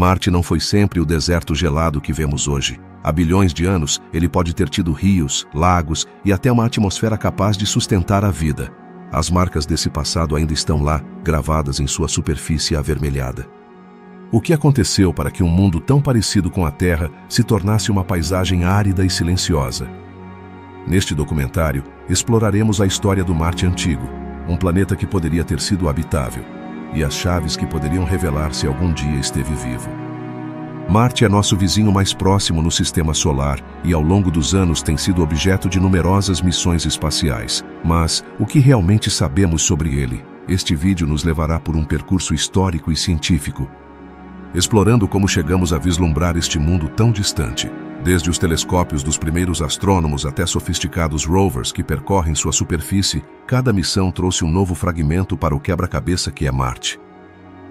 Marte não foi sempre o deserto gelado que vemos hoje. Há bilhões de anos, ele pode ter tido rios, lagos e até uma atmosfera capaz de sustentar a vida. As marcas desse passado ainda estão lá, gravadas em sua superfície avermelhada. O que aconteceu para que um mundo tão parecido com a Terra se tornasse uma paisagem árida e silenciosa? Neste documentário, exploraremos a história do Marte antigo, um planeta que poderia ter sido habitável, e as chaves que poderiam revelar se algum dia esteve vivo. Marte é nosso vizinho mais próximo no sistema solar e ao longo dos anos tem sido objeto de numerosas missões espaciais. Mas o que realmente sabemos sobre ele? Este vídeo nos levará por um percurso histórico e científico, explorando como chegamos a vislumbrar este mundo tão distante. Desde os telescópios dos primeiros astrônomos até sofisticados rovers que percorrem sua superfície, cada missão trouxe um novo fragmento para o quebra-cabeça que é Marte.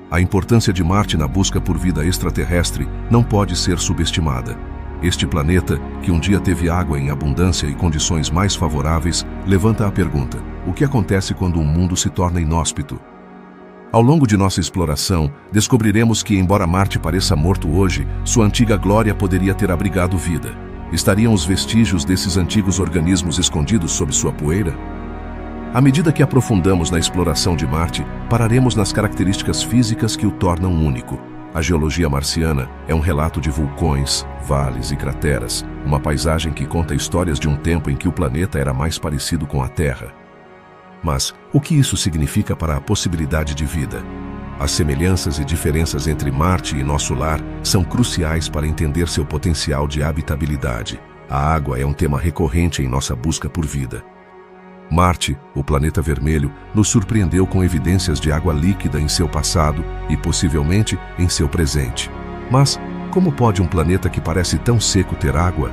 A importância de Marte na busca por vida extraterrestre não pode ser subestimada. Este planeta, que um dia teve água em abundância e condições mais favoráveis, levanta a pergunta: o que acontece quando um mundo se torna inóspito? Ao longo de nossa exploração, descobriremos que, embora Marte pareça morto hoje, sua antiga glória poderia ter abrigado vida. Estariam os vestígios desses antigos organismos escondidos sob sua poeira? À medida que aprofundamos na exploração de Marte, pararemos nas características físicas que o tornam único. A geologia marciana é um relato de vulcões, vales e crateras, uma paisagem que conta histórias de um tempo em que o planeta era mais parecido com a Terra. Mas o que isso significa para a possibilidade de vida? As semelhanças e diferenças entre Marte e nosso lar são cruciais para entender seu potencial de habitabilidade. A água é um tema recorrente em nossa busca por vida. Marte, o planeta vermelho, nos surpreendeu com evidências de água líquida em seu passado e possivelmente em seu presente. Mas como pode um planeta que parece tão seco ter água?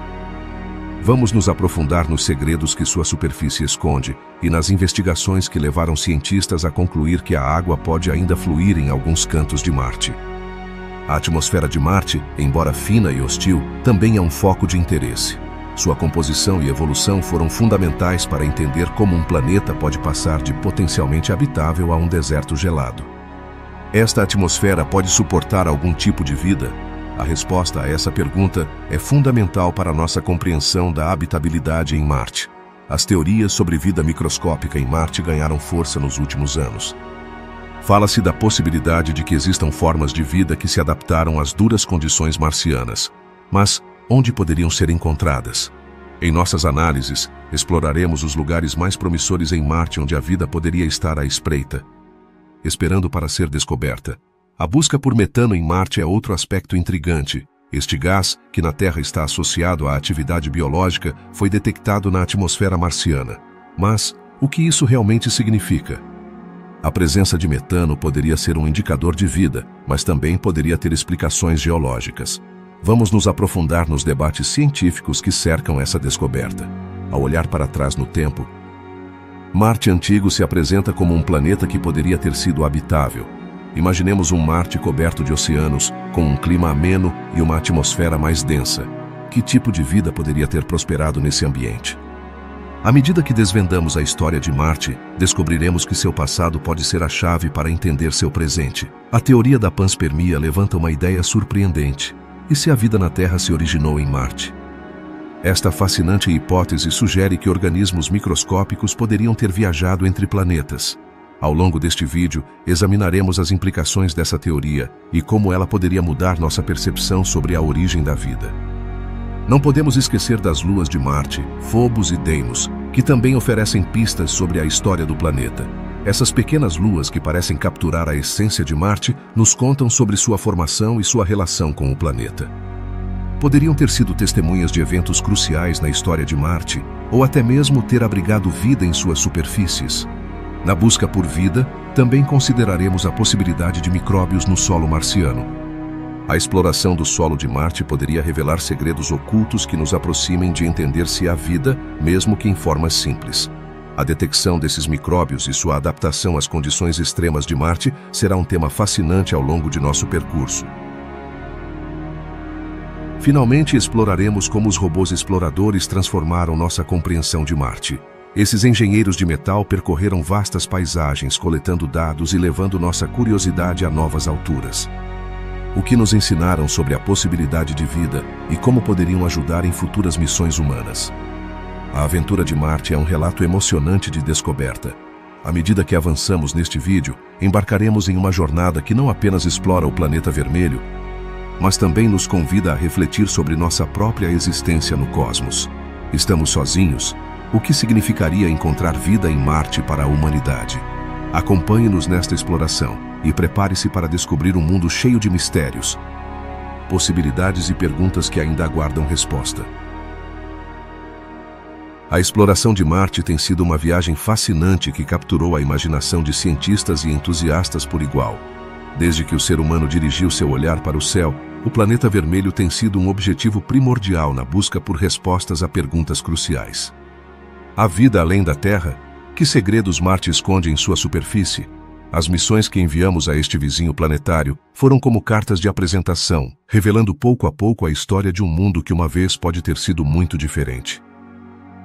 Vamos nos aprofundar nos segredos que sua superfície esconde e nas investigações que levaram cientistas a concluir que a água pode ainda fluir em alguns cantos de Marte. A atmosfera de Marte, embora fina e hostil, também é um foco de interesse. Sua composição e evolução foram fundamentais para entender como um planeta pode passar de potencialmente habitável a um deserto gelado. Esta atmosfera pode suportar algum tipo de vida? A resposta a essa pergunta é fundamental para nossa compreensão da habitabilidade em Marte. As teorias sobre vida microscópica em Marte ganharam força nos últimos anos. Fala-se da possibilidade de que existam formas de vida que se adaptaram às duras condições marcianas. Mas onde poderiam ser encontradas? Em nossas análises, exploraremos os lugares mais promissores em Marte onde a vida poderia estar à espreita, esperando para ser descoberta. A busca por metano em Marte é outro aspecto intrigante. Este gás, que na Terra está associado à atividade biológica, foi detectado na atmosfera marciana. Mas o que isso realmente significa? A presença de metano poderia ser um indicador de vida, mas também poderia ter explicações geológicas. Vamos nos aprofundar nos debates científicos que cercam essa descoberta. Ao olhar para trás no tempo, Marte antigo se apresenta como um planeta que poderia ter sido habitável. Imaginemos um Marte coberto de oceanos, com um clima ameno e uma atmosfera mais densa. Que tipo de vida poderia ter prosperado nesse ambiente? À medida que desvendamos a história de Marte, descobriremos que seu passado pode ser a chave para entender seu presente. A teoria da panspermia levanta uma ideia surpreendente. E se a vida na Terra se originou em Marte? Esta fascinante hipótese sugere que organismos microscópicos poderiam ter viajado entre planetas. Ao longo deste vídeo, examinaremos as implicações dessa teoria e como ela poderia mudar nossa percepção sobre a origem da vida. Não podemos esquecer das luas de Marte, Phobos e Deimos, que também oferecem pistas sobre a história do planeta. Essas pequenas luas que parecem capturar a essência de Marte nos contam sobre sua formação e sua relação com o planeta. Poderiam ter sido testemunhas de eventos cruciais na história de Marte, ou até mesmo ter abrigado vida em suas superfícies. Na busca por vida, também consideraremos a possibilidade de micróbios no solo marciano. A exploração do solo de Marte poderia revelar segredos ocultos que nos aproximem de entender se há vida, mesmo que em formas simples. A detecção desses micróbios e sua adaptação às condições extremas de Marte será um tema fascinante ao longo de nosso percurso. Finalmente, exploraremos como os robôs exploradores transformaram nossa compreensão de Marte. Esses engenheiros de metal percorreram vastas paisagens, coletando dados e levando nossa curiosidade a novas alturas. o que nos ensinaram sobre a possibilidade de vida e como poderiam ajudar em futuras missões humanas. A aventura de Marte é um relato emocionante de descoberta. À medida que avançamos neste vídeo, embarcaremos em uma jornada que não apenas explora o planeta vermelho, mas também nos convida a refletir sobre nossa própria existência no cosmos. Estamos sozinhos? O que significaria encontrar vida em Marte para a humanidade? Acompanhe-nos nesta exploração e prepare-se para descobrir um mundo cheio de mistérios, possibilidades e perguntas que ainda aguardam resposta. A exploração de Marte tem sido uma viagem fascinante que capturou a imaginação de cientistas e entusiastas por igual. Desde que o ser humano dirigiu seu olhar para o céu, o planeta vermelho tem sido um objetivo primordial na busca por respostas a perguntas cruciais. Há vida além da Terra? Que segredos Marte esconde em sua superfície? As missões que enviamos a este vizinho planetário foram como cartas de apresentação, revelando pouco a pouco a história de um mundo que uma vez pode ter sido muito diferente.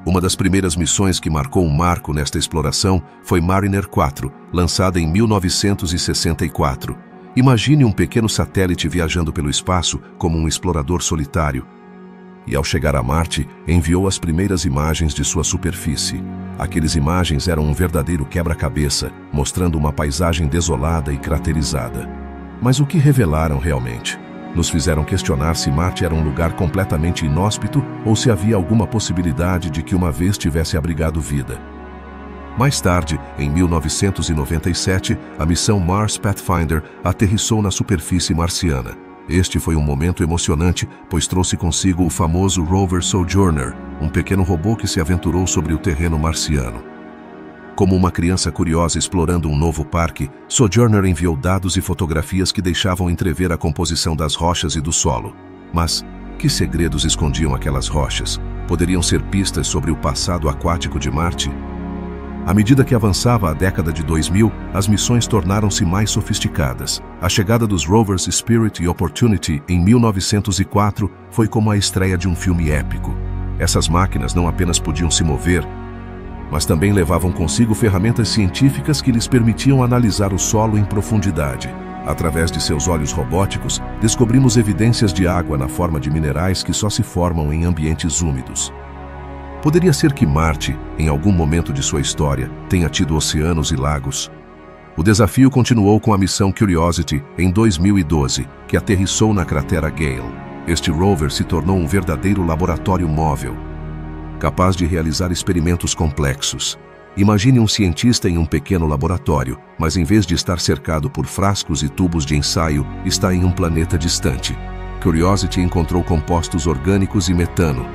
Uma das primeiras missões que marcou um marco nesta exploração foi Mariner 4, lançada em 1964. Imagine um pequeno satélite viajando pelo espaço como um explorador solitário. E ao chegar a Marte, enviou as primeiras imagens de sua superfície. Aquelas imagens eram um verdadeiro quebra-cabeça, mostrando uma paisagem desolada e craterizada. Mas o que revelaram realmente? Nos fizeram questionar se Marte era um lugar completamente inóspito ou se havia alguma possibilidade de que uma vez tivesse abrigado vida. Mais tarde, em 1997, a missão Mars Pathfinder aterrissou na superfície marciana. Este foi um momento emocionante, pois trouxe consigo o famoso rover Sojourner, um pequeno robô que se aventurou sobre o terreno marciano. Como uma criança curiosa explorando um novo parque, Sojourner enviou dados e fotografias que deixavam entrever a composição das rochas e do solo. Mas que segredos escondiam aquelas rochas? Poderiam ser pistas sobre o passado aquático de Marte? À medida que avançava a década de 2000, as missões tornaram-se mais sofisticadas. A chegada dos rovers Spirit e Opportunity em 1904 foi como a estreia de um filme épico. Essas máquinas não apenas podiam se mover, mas também levavam consigo ferramentas científicas que lhes permitiam analisar o solo em profundidade. Através de seus olhos robóticos, descobrimos evidências de água na forma de minerais que só se formam em ambientes úmidos. Poderia ser que Marte, em algum momento de sua história, tenha tido oceanos e lagos. O desafio continuou com a missão Curiosity em 2012, que aterrissou na cratera Gale. Este rover se tornou um verdadeiro laboratório móvel, capaz de realizar experimentos complexos. Imagine um cientista em um pequeno laboratório, mas em vez de estar cercado por frascos e tubos de ensaio, está em um planeta distante. Curiosity encontrou compostos orgânicos e metano,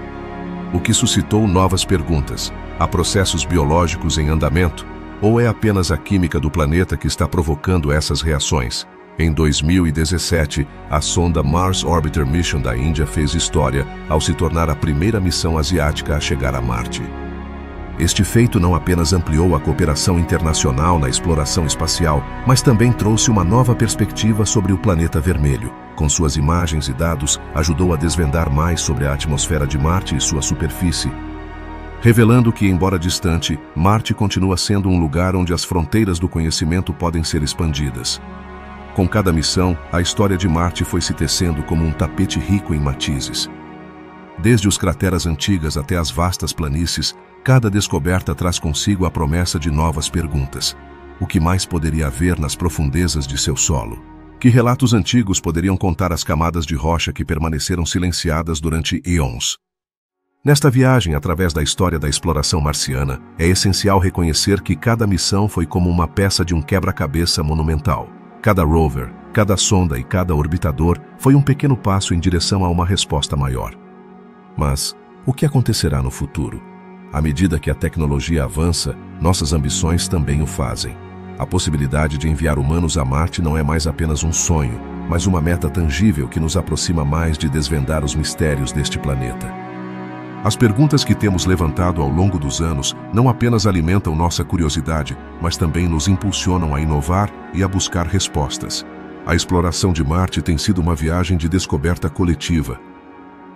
o que suscitou novas perguntas. Há processos biológicos em andamento? Ou é apenas a química do planeta que está provocando essas reações? Em 2017, a sonda Mars Orbiter Mission da Índia fez história ao se tornar a primeira missão asiática a chegar a Marte. Este feito não apenas ampliou a cooperação internacional na exploração espacial, mas também trouxe uma nova perspectiva sobre o planeta vermelho. Com suas imagens e dados, ajudou a desvendar mais sobre a atmosfera de Marte e sua superfície, revelando que, embora distante, Marte continua sendo um lugar onde as fronteiras do conhecimento podem ser expandidas. Com cada missão, a história de Marte foi se tecendo como um tapete rico em matizes. Desde os crateras antigas até as vastas planícies, cada descoberta traz consigo a promessa de novas perguntas. O que mais poderia haver nas profundezas de seu solo? Que relatos antigos poderiam contar as camadas de rocha que permaneceram silenciadas durante eons? Nesta viagem, através da história da exploração marciana, é essencial reconhecer que cada missão foi como uma peça de um quebra-cabeça monumental. Cada rover, cada sonda e cada orbitador foi um pequeno passo em direção a uma resposta maior. Mas o que acontecerá no futuro? À medida que a tecnologia avança, nossas ambições também o fazem. A possibilidade de enviar humanos a Marte não é mais apenas um sonho, mas uma meta tangível que nos aproxima mais de desvendar os mistérios deste planeta. As perguntas que temos levantado ao longo dos anos não apenas alimentam nossa curiosidade, mas também nos impulsionam a inovar e a buscar respostas. A exploração de Marte tem sido uma viagem de descoberta coletiva,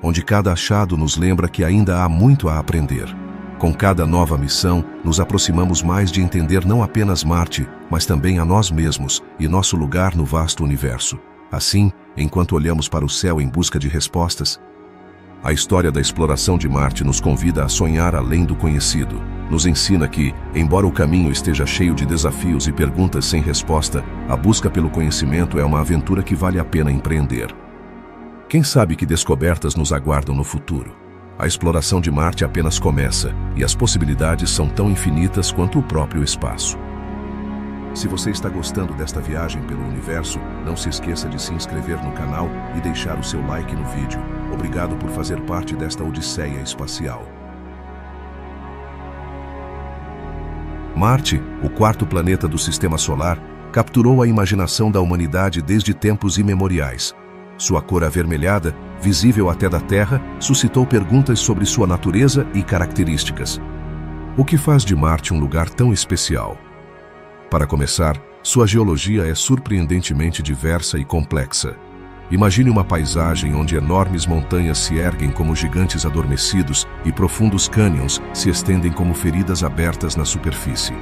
onde cada achado nos lembra que ainda há muito a aprender. Com cada nova missão, nos aproximamos mais de entender não apenas Marte, mas também a nós mesmos e nosso lugar no vasto universo. Assim, enquanto olhamos para o céu em busca de respostas? A história da exploração de Marte nos convida a sonhar além do conhecido. Nos ensina que, embora o caminho esteja cheio de desafios e perguntas sem resposta, a busca pelo conhecimento é uma aventura que vale a pena empreender. Quem sabe que descobertas nos aguardam no futuro? A exploração de Marte apenas começa, e as possibilidades são tão infinitas quanto o próprio espaço. Se você está gostando desta viagem pelo universo, não se esqueça de se inscrever no canal e deixar o seu like no vídeo. Obrigado por fazer parte desta odisseia espacial. Marte, o quarto planeta do Sistema Solar, capturou a imaginação da humanidade desde tempos imemoriais. Sua cor avermelhada, visível até da Terra, suscitou perguntas sobre sua natureza e características. O que faz de Marte um lugar tão especial? Para começar, sua geologia é surpreendentemente diversa e complexa. Imagine uma paisagem onde enormes montanhas se erguem como gigantes adormecidos e profundos cânions se estendem como feridas abertas na superfície.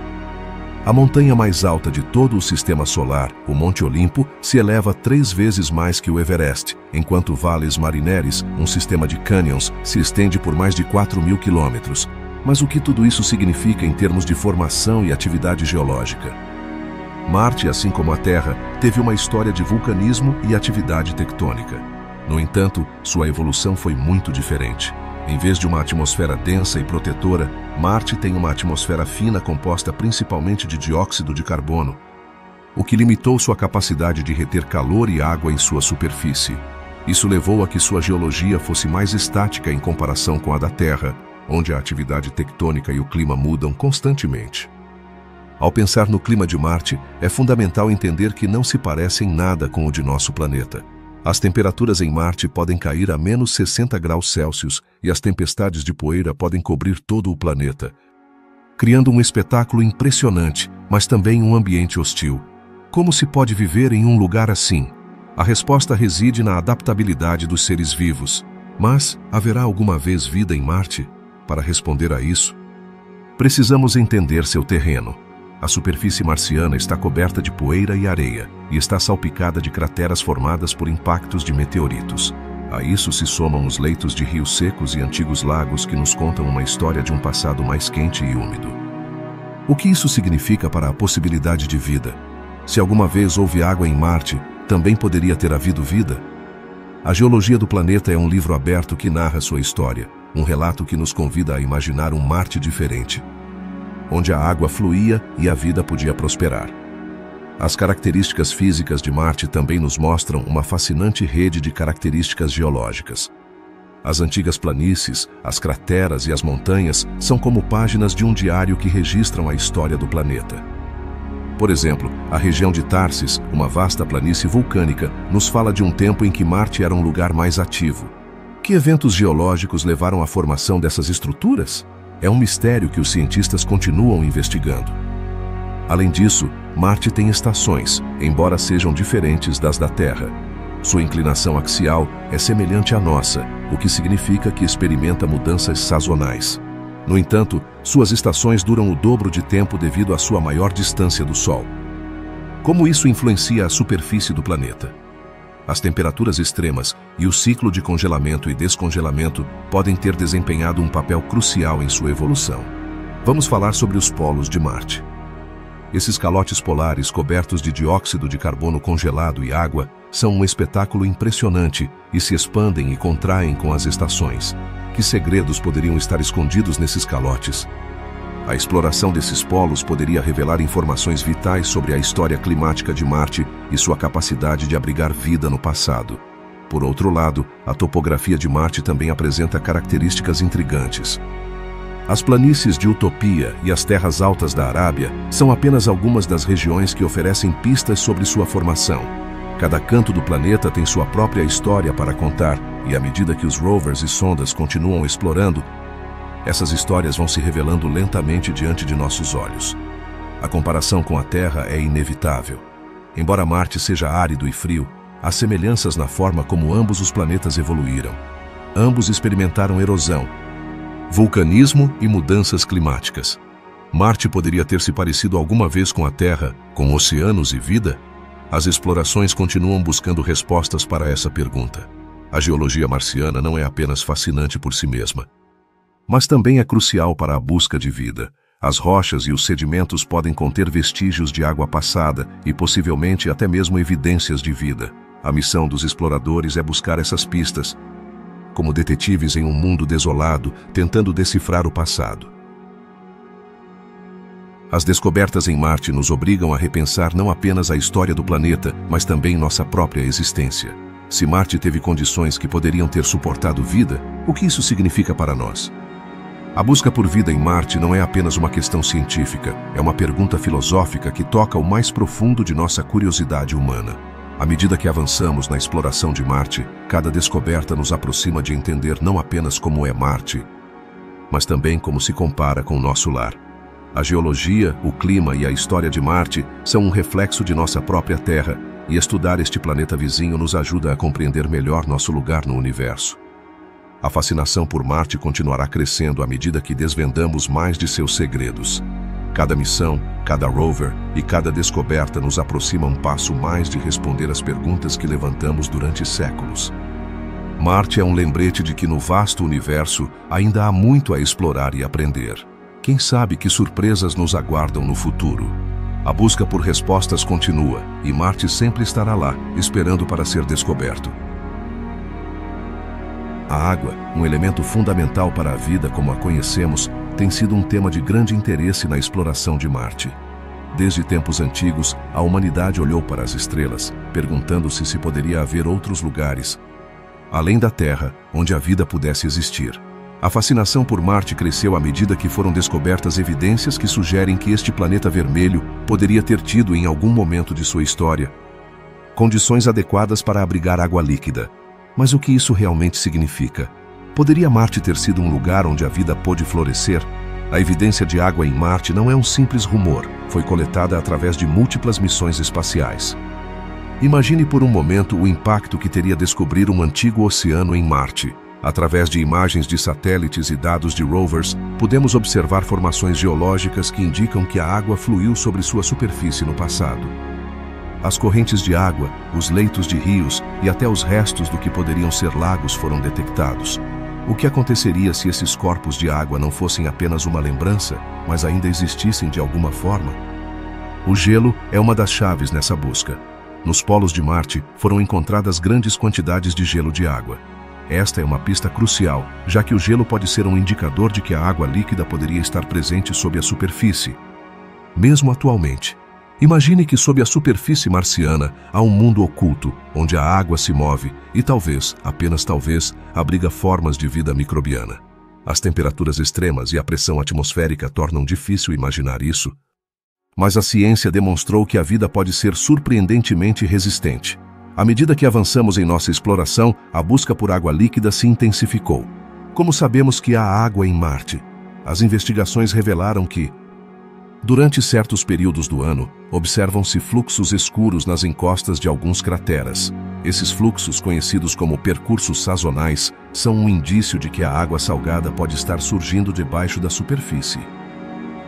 A montanha mais alta de todo o Sistema Solar, o Monte Olimpo, se eleva 3 vezes mais que o Everest, enquanto Vales Marineris, um sistema de cânions, se estende por mais de 4.000 quilômetros. Mas o que tudo isso significa em termos de formação e atividade geológica? Marte, assim como a Terra, teve uma história de vulcanismo e atividade tectônica. No entanto, sua evolução foi muito diferente. Em vez de uma atmosfera densa e protetora, Marte tem uma atmosfera fina composta principalmente de dióxido de carbono, o que limitou sua capacidade de reter calor e água em sua superfície. Isso levou a que sua geologia fosse mais estática em comparação com a da Terra, onde a atividade tectônica e o clima mudam constantemente. Ao pensar no clima de Marte, é fundamental entender que não se parece em nada com o de nosso planeta. As temperaturas em Marte podem cair a menos 60 graus Celsius e as tempestades de poeira podem cobrir todo o planeta, criando um espetáculo impressionante, mas também um ambiente hostil. Como se pode viver em um lugar assim? A resposta reside na adaptabilidade dos seres vivos. Mas haverá alguma vez vida em Marte? Para responder a isso, precisamos entender seu terreno. A superfície marciana está coberta de poeira e areia e está salpicada de crateras formadas por impactos de meteoritos. A isso se somam os leitos de rios secos e antigos lagos que nos contam uma história de um passado mais quente e úmido. O que isso significa para a possibilidade de vida? Se alguma vez houve água em Marte, também poderia ter havido vida? A geologia do planeta é um livro aberto que narra sua história, um relato que nos convida a imaginar um Marte diferente, onde a água fluía e a vida podia prosperar. As características físicas de Marte também nos mostram uma fascinante rede de características geológicas. As antigas planícies, as crateras e as montanhas são como páginas de um diário que registram a história do planeta. Por exemplo, a região de Tharsis, uma vasta planície vulcânica, nos fala de um tempo em que Marte era um lugar mais ativo. Que eventos geológicos levaram à formação dessas estruturas? É um mistério que os cientistas continuam investigando. Além disso, Marte tem estações, embora sejam diferentes das da Terra. Sua inclinação axial é semelhante à nossa, o que significa que experimenta mudanças sazonais. No entanto, suas estações duram o dobro de tempo devido à sua maior distância do Sol. Como isso influencia a superfície do planeta? As temperaturas extremas e o ciclo de congelamento e descongelamento podem ter desempenhado um papel crucial em sua evolução. Vamos falar sobre os polos de Marte. Esses calotes polares cobertos de dióxido de carbono congelado e água são um espetáculo impressionante e se expandem e contraem com as estações. Que segredos poderiam estar escondidos nesses calotes? A exploração desses polos poderia revelar informações vitais sobre a história climática de Marte e sua capacidade de abrigar vida no passado. Por outro lado, a topografia de Marte também apresenta características intrigantes. As planícies de Utopia e as terras altas da Arábia são apenas algumas das regiões que oferecem pistas sobre sua formação. Cada canto do planeta tem sua própria história para contar, e à medida que os rovers e sondas continuam explorando, essas histórias vão se revelando lentamente diante de nossos olhos. A comparação com a Terra é inevitável. Embora Marte seja árido e frio, há semelhanças na forma como ambos os planetas evoluíram. Ambos experimentaram erosão, vulcanismo e mudanças climáticas. Marte poderia ter se parecido alguma vez com a Terra, com oceanos e vida? As explorações continuam buscando respostas para essa pergunta. A geologia marciana não é apenas fascinante por si mesma, mas também é crucial para a busca de vida. As rochas e os sedimentos podem conter vestígios de água passada e possivelmente até mesmo evidências de vida. A missão dos exploradores é buscar essas pistas, como detetives em um mundo desolado, tentando decifrar o passado. As descobertas em Marte nos obrigam a repensar não apenas a história do planeta, mas também nossa própria existência. Se Marte teve condições que poderiam ter suportado vida, o que isso significa para nós? A busca por vida em Marte não é apenas uma questão científica, é uma pergunta filosófica que toca o mais profundo de nossa curiosidade humana. À medida que avançamos na exploração de Marte, cada descoberta nos aproxima de entender não apenas como é Marte, mas também como se compara com o nosso lar. A geologia, o clima e a história de Marte são um reflexo de nossa própria Terra, e estudar este planeta vizinho nos ajuda a compreender melhor nosso lugar no universo. A fascinação por Marte continuará crescendo à medida que desvendamos mais de seus segredos. Cada missão, cada rover e cada descoberta nos aproxima um passo mais de responder às perguntas que levantamos durante séculos. Marte é um lembrete de que no vasto universo ainda há muito a explorar e aprender. Quem sabe que surpresas nos aguardam no futuro? A busca por respostas continua, e Marte sempre estará lá, esperando para ser descoberto. A água, um elemento fundamental para a vida como a conhecemos, tem sido um tema de grande interesse na exploração de Marte. Desde tempos antigos, a humanidade olhou para as estrelas, perguntando-se se poderia haver outros lugares, além da Terra, onde a vida pudesse existir. A fascinação por Marte cresceu à medida que foram descobertas evidências que sugerem que este planeta vermelho poderia ter tido em algum momento de sua história condições adequadas para abrigar água líquida. Mas o que isso realmente significa? Poderia Marte ter sido um lugar onde a vida pôde florescer? A evidência de água em Marte não é um simples rumor, foi coletada através de múltiplas missões espaciais. Imagine por um momento o impacto que teria descobrir um antigo oceano em Marte. Através de imagens de satélites e dados de rovers, podemos observar formações geológicas que indicam que a água fluiu sobre sua superfície no passado. As correntes de água, os leitos de rios e até os restos do que poderiam ser lagos foram detectados. O que aconteceria se esses corpos de água não fossem apenas uma lembrança, mas ainda existissem de alguma forma? O gelo é uma das chaves nessa busca. Nos polos de Marte foram encontradas grandes quantidades de gelo de água. Esta é uma pista crucial, já que o gelo pode ser um indicador de que a água líquida poderia estar presente sob a superfície. Mesmo atualmente, imagine que sob a superfície marciana há um mundo oculto, onde a água se move e talvez, apenas talvez, abriga formas de vida microbiana. As temperaturas extremas e a pressão atmosférica tornam difícil imaginar isso, mas a ciência demonstrou que a vida pode ser surpreendentemente resistente. À medida que avançamos em nossa exploração, a busca por água líquida se intensificou. Como sabemos que há água em Marte? As investigações revelaram que, durante certos períodos do ano, observam-se fluxos escuros nas encostas de alguns crateras. Esses fluxos, conhecidos como percursos sazonais, são um indício de que a água salgada pode estar surgindo debaixo da superfície.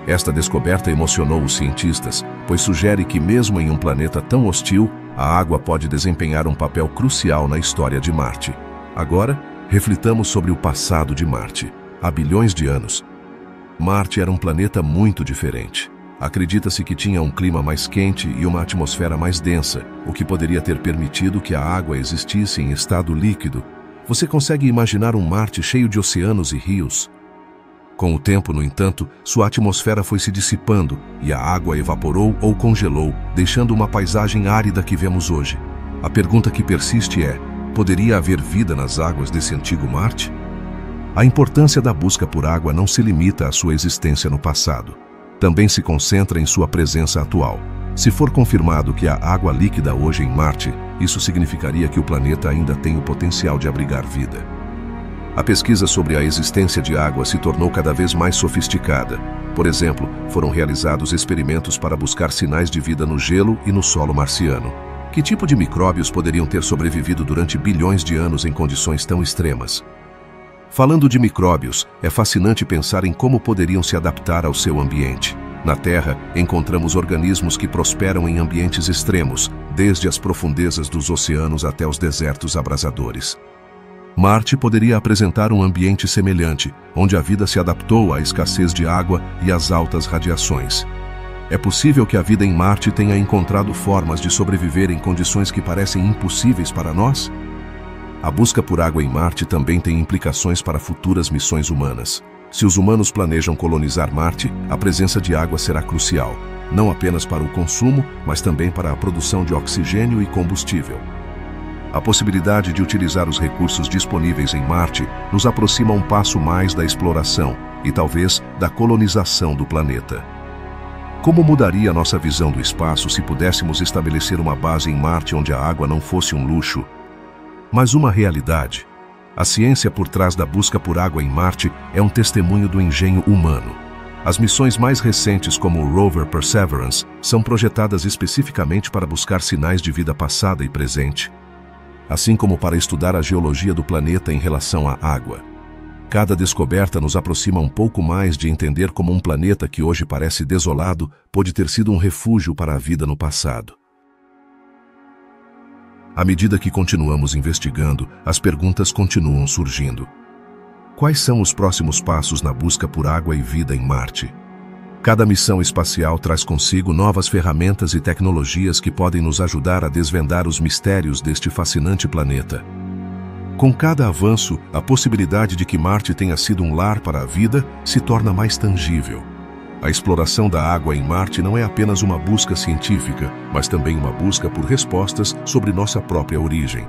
Esta descoberta emocionou os cientistas, pois sugere que mesmo em um planeta tão hostil, a água pode desempenhar um papel crucial na história de Marte. Agora, reflitamos sobre o passado de Marte. Há bilhões de anos, Marte era um planeta muito diferente. Acredita-se que tinha um clima mais quente e uma atmosfera mais densa, o que poderia ter permitido que a água existisse em estado líquido. Você consegue imaginar um Marte cheio de oceanos e rios? Com o tempo, no entanto, sua atmosfera foi se dissipando e a água evaporou ou congelou, deixando uma paisagem árida que vemos hoje. A pergunta que persiste é: poderia haver vida nas águas desse antigo Marte? A importância da busca por água não se limita à sua existência no passado. Também se concentra em sua presença atual. Se for confirmado que há água líquida hoje em Marte, isso significaria que o planeta ainda tem o potencial de abrigar vida. A pesquisa sobre a existência de água se tornou cada vez mais sofisticada. Por exemplo, foram realizados experimentos para buscar sinais de vida no gelo e no solo marciano. Que tipo de micróbios poderiam ter sobrevivido durante bilhões de anos em condições tão extremas? Falando de micróbios, é fascinante pensar em como poderiam se adaptar ao seu ambiente. Na Terra, encontramos organismos que prosperam em ambientes extremos, desde as profundezas dos oceanos até os desertos abrasadores. Marte poderia apresentar um ambiente semelhante, onde a vida se adaptou à escassez de água e às altas radiações. É possível que a vida em Marte tenha encontrado formas de sobreviver em condições que parecem impossíveis para nós? A busca por água em Marte também tem implicações para futuras missões humanas. Se os humanos planejam colonizar Marte, a presença de água será crucial, não apenas para o consumo, mas também para a produção de oxigênio e combustível. A possibilidade de utilizar os recursos disponíveis em Marte nos aproxima um passo mais da exploração e talvez da colonização do planeta. Como mudaria nossa visão do espaço se pudéssemos estabelecer uma base em Marte onde a água não fosse um luxo, mas uma realidade? A ciência por trás da busca por água em Marte é um testemunho do engenho humano. As missões mais recentes, como o rover Perseverance, são projetadas especificamente para buscar sinais de vida passada e presente, assim como para estudar a geologia do planeta em relação à água. Cada descoberta nos aproxima um pouco mais de entender como um planeta que hoje parece desolado pode ter sido um refúgio para a vida no passado. À medida que continuamos investigando, as perguntas continuam surgindo. Quais são os próximos passos na busca por água e vida em Marte? Cada missão espacial traz consigo novas ferramentas e tecnologias que podem nos ajudar a desvendar os mistérios deste fascinante planeta. Com cada avanço, a possibilidade de que Marte tenha sido um lar para a vida se torna mais tangível. A exploração da água em Marte não é apenas uma busca científica, mas também uma busca por respostas sobre nossa própria origem.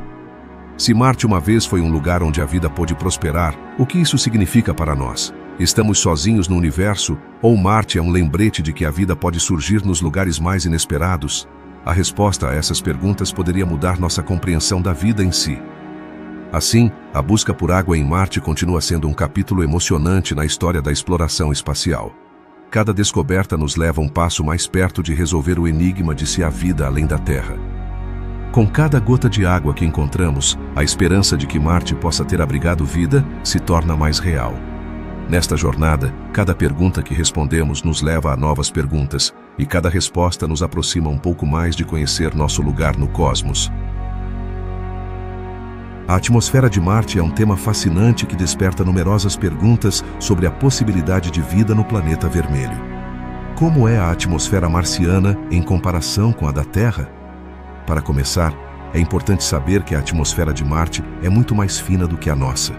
Se Marte uma vez foi um lugar onde a vida pôde prosperar, o que isso significa para nós? Estamos sozinhos no universo? Ou Marte é um lembrete de que a vida pode surgir nos lugares mais inesperados? A resposta a essas perguntas poderia mudar nossa compreensão da vida em si. Assim, a busca por água em Marte continua sendo um capítulo emocionante na história da exploração espacial. Cada descoberta nos leva um passo mais perto de resolver o enigma de se há vida além da Terra. Com cada gota de água que encontramos, a esperança de que Marte possa ter abrigado vida se torna mais real. Nesta jornada, cada pergunta que respondemos nos leva a novas perguntas, e cada resposta nos aproxima um pouco mais de conhecer nosso lugar no cosmos. A atmosfera de Marte é um tema fascinante que desperta numerosas perguntas sobre a possibilidade de vida no planeta vermelho. Como é a atmosfera marciana em comparação com a da Terra? Para começar, é importante saber que a atmosfera de Marte é muito mais fina do que a nossa.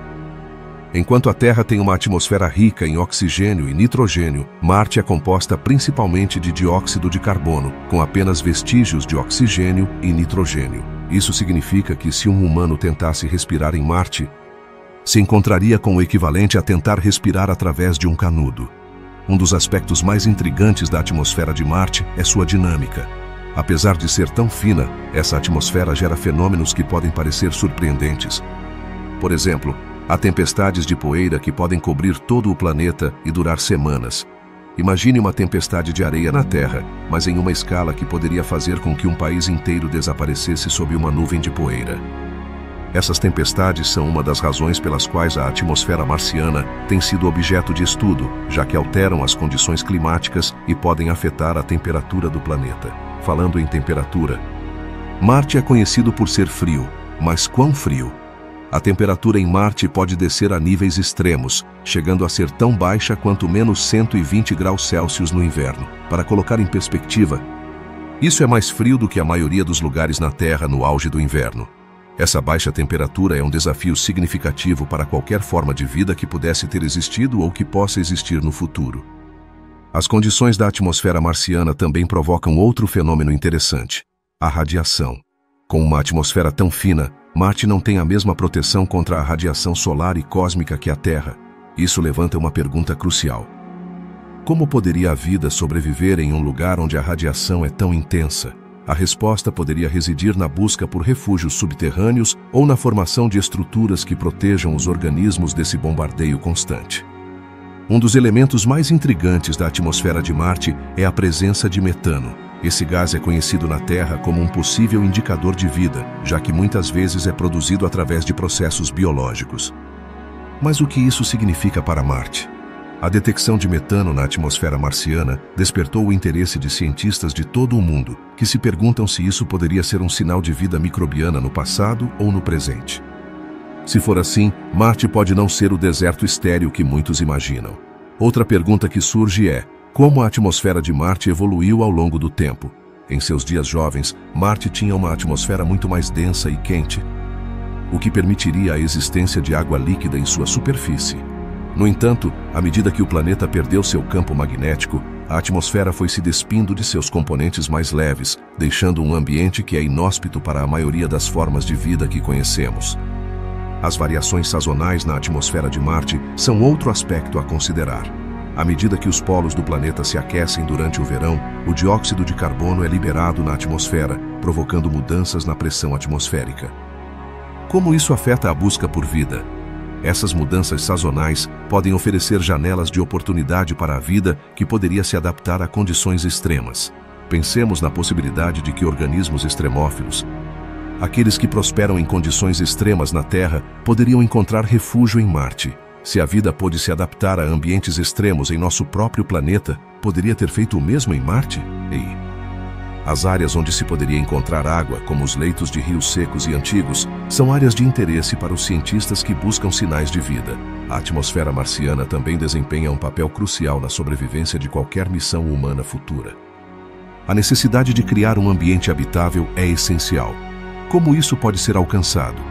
Enquanto a Terra tem uma atmosfera rica em oxigênio e nitrogênio, Marte é composta principalmente de dióxido de carbono, com apenas vestígios de oxigênio e nitrogênio. Isso significa que se um humano tentasse respirar em Marte, se encontraria com o equivalente a tentar respirar através de um canudo. Um dos aspectos mais intrigantes da atmosfera de Marte é sua dinâmica. Apesar de ser tão fina, essa atmosfera gera fenômenos que podem parecer surpreendentes. Por exemplo, há tempestades de poeira que podem cobrir todo o planeta e durar semanas. Imagine uma tempestade de areia na Terra, mas em uma escala que poderia fazer com que um país inteiro desaparecesse sob uma nuvem de poeira. Essas tempestades são uma das razões pelas quais a atmosfera marciana tem sido objeto de estudo, já que alteram as condições climáticas e podem afetar a temperatura do planeta. Falando em temperatura, Marte é conhecido por ser frio, mas quão frio? A temperatura em Marte pode descer a níveis extremos, chegando a ser tão baixa quanto menos 120 graus Celsius no inverno. Para colocar em perspectiva, isso é mais frio do que a maioria dos lugares na Terra no auge do inverno. Essa baixa temperatura é um desafio significativo para qualquer forma de vida que pudesse ter existido ou que possa existir no futuro. As condições da atmosfera marciana também provocam outro fenômeno interessante: a radiação. Com uma atmosfera tão fina, Marte não tem a mesma proteção contra a radiação solar e cósmica que a Terra. Isso levanta uma pergunta crucial. Como poderia a vida sobreviver em um lugar onde a radiação é tão intensa? A resposta poderia residir na busca por refúgios subterrâneos ou na formação de estruturas que protejam os organismos desse bombardeio constante. Um dos elementos mais intrigantes da atmosfera de Marte é a presença de metano. Esse gás é conhecido na Terra como um possível indicador de vida, já que muitas vezes é produzido através de processos biológicos. Mas o que isso significa para Marte? A detecção de metano na atmosfera marciana despertou o interesse de cientistas de todo o mundo, que se perguntam se isso poderia ser um sinal de vida microbiana no passado ou no presente. Se for assim, Marte pode não ser o deserto estéril que muitos imaginam. Outra pergunta que surge é: como a atmosfera de Marte evoluiu ao longo do tempo? Em seus dias jovens, Marte tinha uma atmosfera muito mais densa e quente, o que permitiria a existência de água líquida em sua superfície. No entanto, à medida que o planeta perdeu seu campo magnético, a atmosfera foi se despindo de seus componentes mais leves, deixando um ambiente que é inóspito para a maioria das formas de vida que conhecemos. As variações sazonais na atmosfera de Marte são outro aspecto a considerar. À medida que os polos do planeta se aquecem durante o verão, o dióxido de carbono é liberado na atmosfera, provocando mudanças na pressão atmosférica. Como isso afeta a busca por vida? Essas mudanças sazonais podem oferecer janelas de oportunidade para a vida que poderia se adaptar a condições extremas. Pensemos na possibilidade de que organismos extremófilos, aqueles que prosperam em condições extremas na Terra, poderiam encontrar refúgio em Marte. Se a vida pôde se adaptar a ambientes extremos em nosso próprio planeta, poderia ter feito o mesmo em Marte? As áreas onde se poderia encontrar água, como os leitos de rios secos e antigos, são áreas de interesse para os cientistas que buscam sinais de vida. A atmosfera marciana também desempenha um papel crucial na sobrevivência de qualquer missão humana futura. A necessidade de criar um ambiente habitável é essencial. Como isso pode ser alcançado?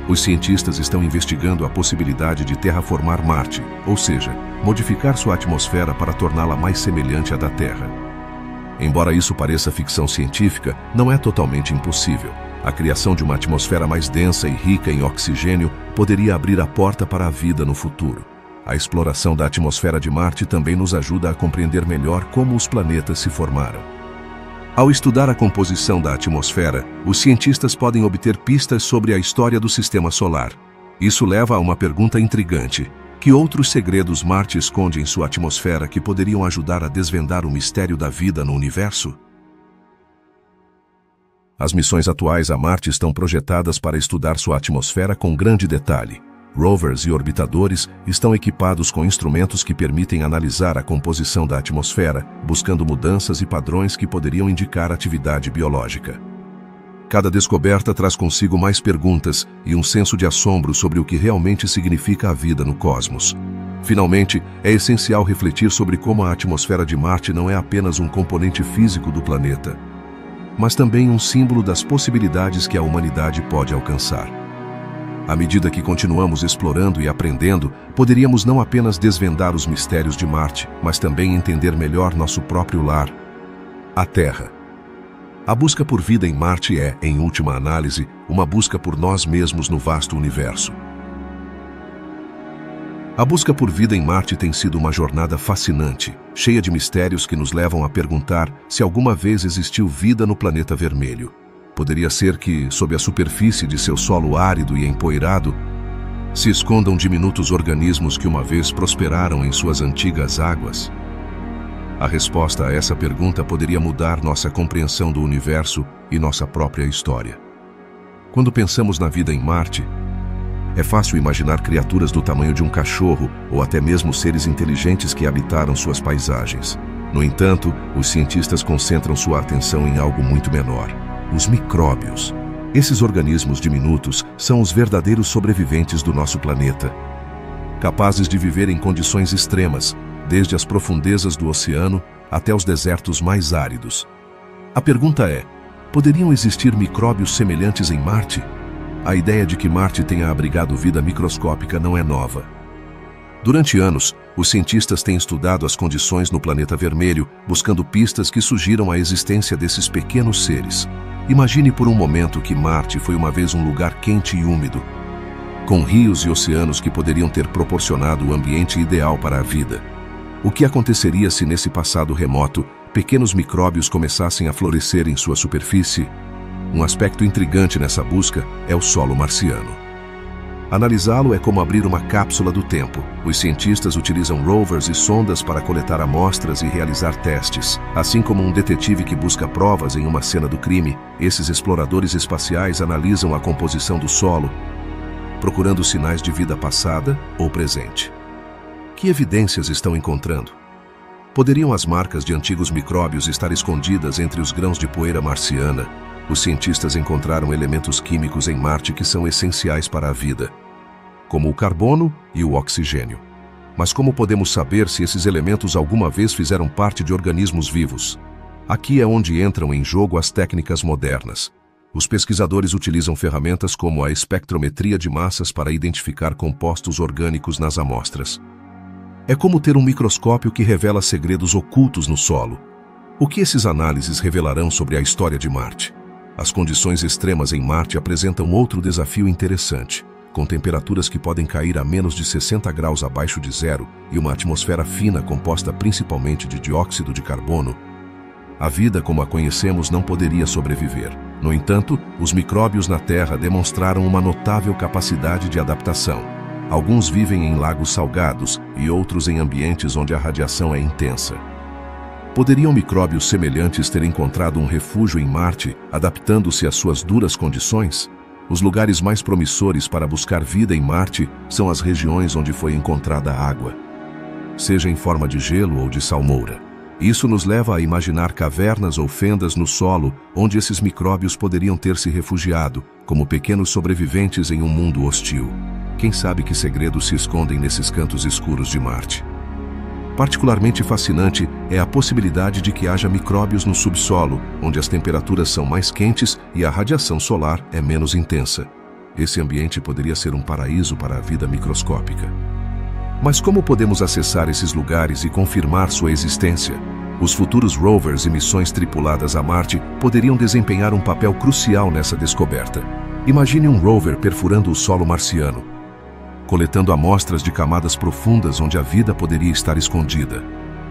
Os cientistas estão investigando a possibilidade de terraformar Marte, ou seja, modificar sua atmosfera para torná-la mais semelhante à da Terra. Embora isso pareça ficção científica, não é totalmente impossível. A criação de uma atmosfera mais densa e rica em oxigênio poderia abrir a porta para a vida no futuro. A exploração da atmosfera de Marte também nos ajuda a compreender melhor como os planetas se formaram. Ao estudar a composição da atmosfera, os cientistas podem obter pistas sobre a história do Sistema Solar. Isso leva a uma pergunta intrigante: que outros segredos Marte esconde em sua atmosfera que poderiam ajudar a desvendar o mistério da vida no universo? As missões atuais a Marte estão projetadas para estudar sua atmosfera com grande detalhe. Rovers e orbitadores estão equipados com instrumentos que permitem analisar a composição da atmosfera, buscando mudanças e padrões que poderiam indicar atividade biológica. Cada descoberta traz consigo mais perguntas e um senso de assombro sobre o que realmente significa a vida no cosmos. Finalmente, é essencial refletir sobre como a atmosfera de Marte não é apenas um componente físico do planeta, mas também um símbolo das possibilidades que a humanidade pode alcançar. À medida que continuamos explorando e aprendendo, poderíamos não apenas desvendar os mistérios de Marte, mas também entender melhor nosso próprio lar, a Terra. A busca por vida em Marte é, em última análise, uma busca por nós mesmos no vasto universo. A busca por vida em Marte tem sido uma jornada fascinante, cheia de mistérios que nos levam a perguntar se alguma vez existiu vida no planeta vermelho. Poderia ser que, sob a superfície de seu solo árido e empoeirado, se escondam diminutos organismos que uma vez prosperaram em suas antigas águas. A resposta a essa pergunta poderia mudar nossa compreensão do universo e nossa própria história. Quando pensamos na vida em Marte, é fácil imaginar criaturas do tamanho de um cachorro ou até mesmo seres inteligentes que habitaram suas paisagens. No entanto, os cientistas concentram sua atenção em algo muito menor: os micróbios. Esses organismos diminutos são os verdadeiros sobreviventes do nosso planeta, capazes de viver em condições extremas, desde as profundezas do oceano até os desertos mais áridos. A pergunta é: poderiam existir micróbios semelhantes em Marte? A ideia de que Marte tenha abrigado vida microscópica não é nova. Durante anos, os cientistas têm estudado as condições no planeta vermelho, buscando pistas que sugiram a existência desses pequenos seres. Imagine por um momento que Marte foi uma vez um lugar quente e úmido, com rios e oceanos que poderiam ter proporcionado o ambiente ideal para a vida. O que aconteceria se nesse passado remoto, pequenos micróbios começassem a florescer em sua superfície? Um aspecto intrigante nessa busca é o solo marciano. Analisá-lo é como abrir uma cápsula do tempo. Os cientistas utilizam rovers e sondas para coletar amostras e realizar testes. Assim como um detetive que busca provas em uma cena do crime, esses exploradores espaciais analisam a composição do solo, procurando sinais de vida passada ou presente. Que evidências estão encontrando? Poderiam as marcas de antigos micróbios estar escondidas entre os grãos de poeira marciana? Os cientistas encontraram elementos químicos em Marte que são essenciais para a vida, como o carbono e o oxigênio. Mas como podemos saber se esses elementos alguma vez fizeram parte de organismos vivos? Aqui é onde entram em jogo as técnicas modernas. Os pesquisadores utilizam ferramentas como a espectrometria de massas para identificar compostos orgânicos nas amostras. É como ter um microscópio que revela segredos ocultos no solo. O que esses análises revelarão sobre a história de Marte? As condições extremas em Marte apresentam outro desafio interessante. Com temperaturas que podem cair a menos de 60 graus abaixo de zero e uma atmosfera fina composta principalmente de dióxido de carbono, a vida como a conhecemos não poderia sobreviver. No entanto, os micróbios na Terra demonstraram uma notável capacidade de adaptação. Alguns vivem em lagos salgados e outros em ambientes onde a radiação é intensa. Poderiam micróbios semelhantes ter encontrado um refúgio em Marte, adaptando-se às suas duras condições? Os lugares mais promissores para buscar vida em Marte são as regiões onde foi encontrada água, seja em forma de gelo ou de salmoura. Isso nos leva a imaginar cavernas ou fendas no solo onde esses micróbios poderiam ter se refugiado, como pequenos sobreviventes em um mundo hostil. Quem sabe que segredos se escondem nesses cantos escuros de Marte? Particularmente fascinante é a possibilidade de que haja micróbios no subsolo, onde as temperaturas são mais quentes e a radiação solar é menos intensa. Esse ambiente poderia ser um paraíso para a vida microscópica. Mas como podemos acessar esses lugares e confirmar sua existência? Os futuros rovers e missões tripuladas a Marte poderiam desempenhar um papel crucial nessa descoberta. Imagine um rover perfurando o solo marciano, coletando amostras de camadas profundas onde a vida poderia estar escondida.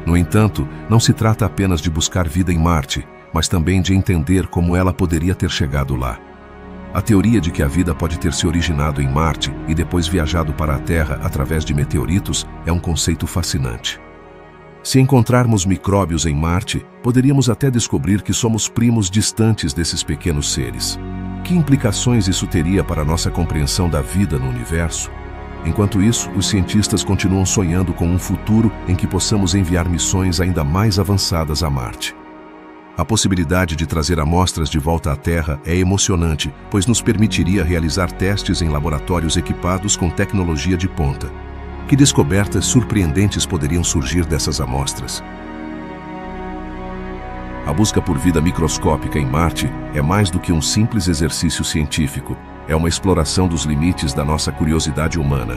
No entanto, não se trata apenas de buscar vida em Marte, mas também de entender como ela poderia ter chegado lá. A teoria de que a vida pode ter se originado em Marte e depois viajado para a Terra através de meteoritos é um conceito fascinante. Se encontrarmos micróbios em Marte, poderíamos até descobrir que somos primos distantes desses pequenos seres. Que implicações isso teria para a nossa compreensão da vida no universo? Enquanto isso, os cientistas continuam sonhando com um futuro em que possamos enviar missões ainda mais avançadas a Marte. A possibilidade de trazer amostras de volta à Terra é emocionante, pois nos permitiria realizar testes em laboratórios equipados com tecnologia de ponta. Que descobertas surpreendentes poderiam surgir dessas amostras? A busca por vida microscópica em Marte é mais do que um simples exercício científico. É uma exploração dos limites da nossa curiosidade humana.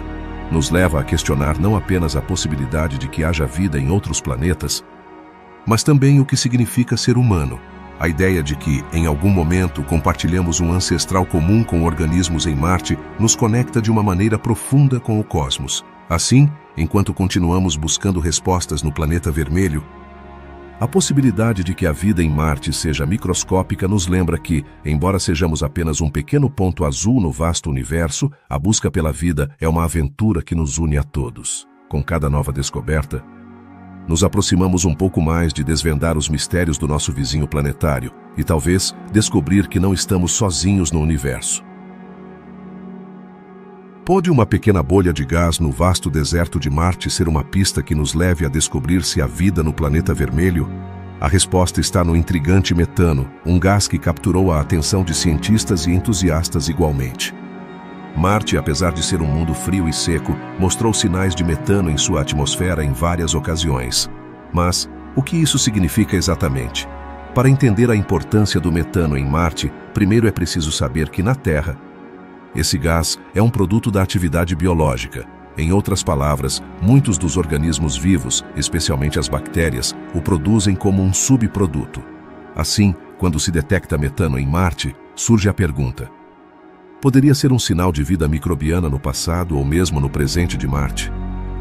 Nos leva a questionar não apenas a possibilidade de que haja vida em outros planetas, mas também o que significa ser humano. A ideia de que, em algum momento, compartilhamos um ancestral comum com organismos em Marte nos conecta de uma maneira profunda com o cosmos. Assim, enquanto continuamos buscando respostas no planeta vermelho, a possibilidade de que a vida em Marte seja microscópica nos lembra que, embora sejamos apenas um pequeno ponto azul no vasto universo, a busca pela vida é uma aventura que nos une a todos. Com cada nova descoberta, nos aproximamos um pouco mais de desvendar os mistérios do nosso vizinho planetário e talvez descobrir que não estamos sozinhos no universo. Pode uma pequena bolha de gás no vasto deserto de Marte ser uma pista que nos leve a descobrir se há vida no planeta vermelho? A resposta está no intrigante metano, um gás que capturou a atenção de cientistas e entusiastas igualmente. Marte, apesar de ser um mundo frio e seco, mostrou sinais de metano em sua atmosfera em várias ocasiões. Mas, o que isso significa exatamente? Para entender a importância do metano em Marte, primeiro é preciso saber que na Terra, esse gás é um produto da atividade biológica. Em outras palavras, muitos dos organismos vivos, especialmente as bactérias, o produzem como um subproduto. Assim, quando se detecta metano em Marte, surge a pergunta: poderia ser um sinal de vida microbiana no passado ou mesmo no presente de Marte?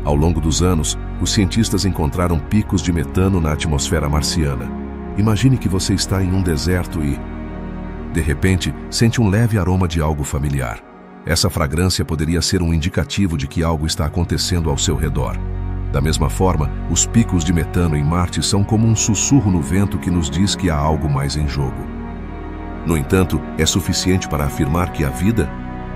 Ao longo dos anos, os cientistas encontraram picos de metano na atmosfera marciana. Imagine que você está em um deserto e, de repente, sente um leve aroma de algo familiar. Essa fragrância poderia ser um indicativo de que algo está acontecendo ao seu redor. Da mesma forma, os picos de metano em Marte são como um sussurro no vento que nos diz que há algo mais em jogo. No entanto, é suficiente para afirmar que há vida?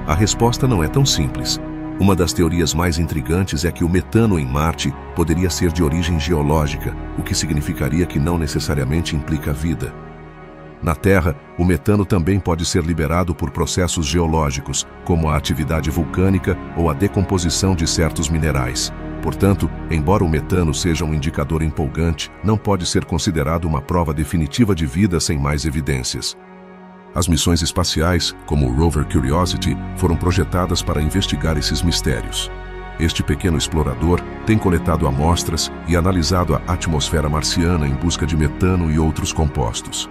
A resposta não é tão simples. Uma das teorias mais intrigantes é que o metano em Marte poderia ser de origem geológica, o que significaria que não necessariamente implica vida. Na Terra, o metano também pode ser liberado por processos geológicos, como a atividade vulcânica ou a decomposição de certos minerais. Portanto, embora o metano seja um indicador empolgante, não pode ser considerado uma prova definitiva de vida sem mais evidências. As missões espaciais, como o rover Curiosity, foram projetadas para investigar esses mistérios. Este pequeno explorador tem coletado amostras e analisado a atmosfera marciana em busca de metano e outros compostos.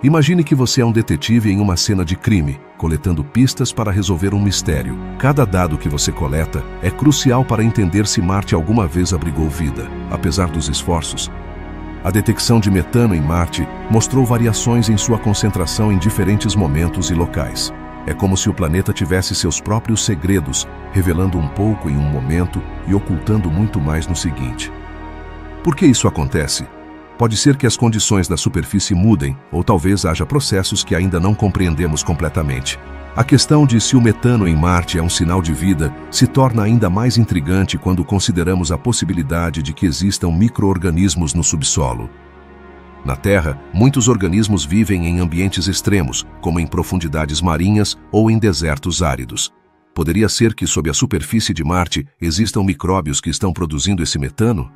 Imagine que você é um detetive em uma cena de crime, coletando pistas para resolver um mistério. Cada dado que você coleta é crucial para entender se Marte alguma vez abrigou vida. Apesar dos esforços, a detecção de metano em Marte mostrou variações em sua concentração em diferentes momentos e locais. É como se o planeta tivesse seus próprios segredos, revelando um pouco em um momento e ocultando muito mais no seguinte. Por que isso acontece? Pode ser que as condições da superfície mudem, ou talvez haja processos que ainda não compreendemos completamente. A questão de se o metano em Marte é um sinal de vida se torna ainda mais intrigante quando consideramos a possibilidade de que existam micro-organismos no subsolo. Na Terra, muitos organismos vivem em ambientes extremos, como em profundidades marinhas ou em desertos áridos. Poderia ser que sob a superfície de Marte existam micróbios que estão produzindo esse metano?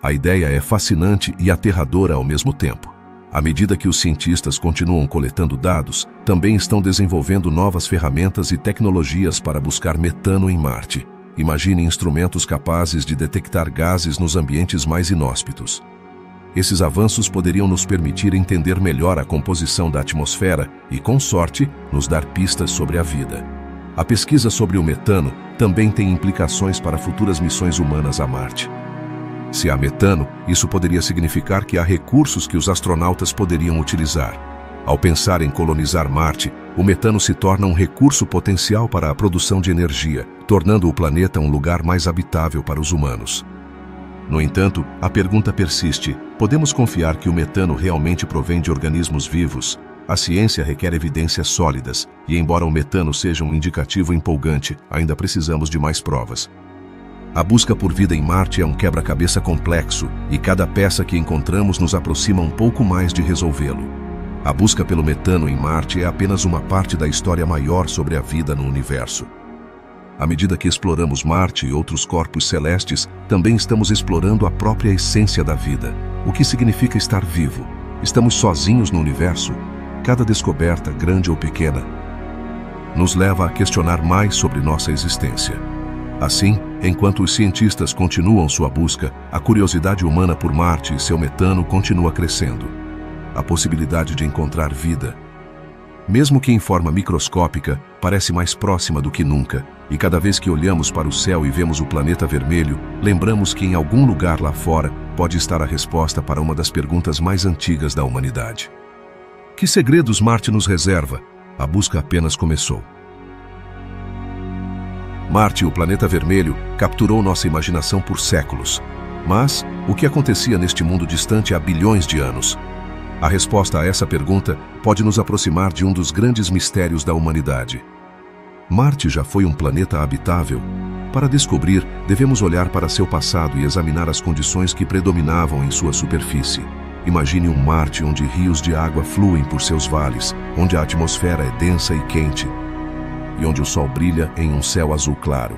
A ideia é fascinante e aterradora ao mesmo tempo. À medida que os cientistas continuam coletando dados, também estão desenvolvendo novas ferramentas e tecnologias para buscar metano em Marte. Imagine instrumentos capazes de detectar gases nos ambientes mais inóspitos. Esses avanços poderiam nos permitir entender melhor a composição da atmosfera e, com sorte, nos dar pistas sobre a vida. A pesquisa sobre o metano também tem implicações para futuras missões humanas a Marte. Se há metano, isso poderia significar que há recursos que os astronautas poderiam utilizar. Ao pensar em colonizar Marte, o metano se torna um recurso potencial para a produção de energia, tornando o planeta um lugar mais habitável para os humanos. No entanto, a pergunta persiste: podemos confiar que o metano realmente provém de organismos vivos? A ciência requer evidências sólidas, e embora o metano seja um indicativo empolgante, ainda precisamos de mais provas. A busca por vida em Marte é um quebra-cabeça complexo, e cada peça que encontramos nos aproxima um pouco mais de resolvê-lo. A busca pelo metano em Marte é apenas uma parte da história maior sobre a vida no universo. À medida que exploramos Marte e outros corpos celestes, também estamos explorando a própria essência da vida. O que significa estar vivo? Estamos sozinhos no universo? Cada descoberta, grande ou pequena, nos leva a questionar mais sobre nossa existência. Assim, enquanto os cientistas continuam sua busca, a curiosidade humana por Marte e seu metano continua crescendo. A possibilidade de encontrar vida, mesmo que em forma microscópica, parece mais próxima do que nunca, e cada vez que olhamos para o céu e vemos o planeta vermelho, lembramos que em algum lugar lá fora pode estar a resposta para uma das perguntas mais antigas da humanidade. Que segredos Marte nos reserva? A busca apenas começou. Marte, o planeta vermelho, capturou nossa imaginação por séculos. Mas, o que acontecia neste mundo distante há bilhões de anos? A resposta a essa pergunta pode nos aproximar de um dos grandes mistérios da humanidade. Marte já foi um planeta habitável? Para descobrir, devemos olhar para seu passado e examinar as condições que predominavam em sua superfície. Imagine um Marte onde rios de água fluem por seus vales, onde a atmosfera é densa e quente, e onde o sol brilha em um céu azul claro.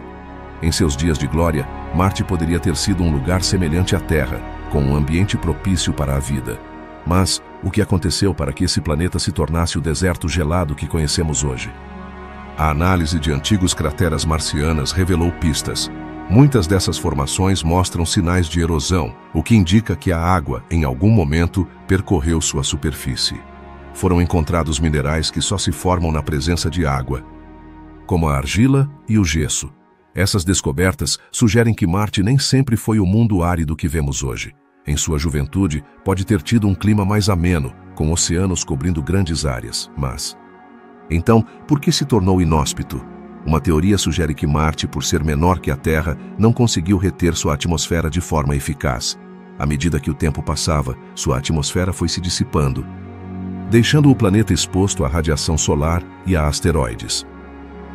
Em seus dias de glória, Marte poderia ter sido um lugar semelhante à Terra, com um ambiente propício para a vida. Mas, o que aconteceu para que esse planeta se tornasse o deserto gelado que conhecemos hoje? A análise de antigos crateras marcianas revelou pistas. Muitas dessas formações mostram sinais de erosão, o que indica que a água, em algum momento, percorreu sua superfície. Foram encontrados minerais que só se formam na presença de água, como a argila e o gesso. Essas descobertas sugerem que Marte nem sempre foi o mundo árido que vemos hoje. Em sua juventude, pode ter tido um clima mais ameno, com oceanos cobrindo grandes áreas, mas... Então, por que se tornou inóspito? Uma teoria sugere que Marte, por ser menor que a Terra, não conseguiu reter sua atmosfera de forma eficaz. À medida que o tempo passava, sua atmosfera foi se dissipando, deixando o planeta exposto à radiação solar e a asteroides.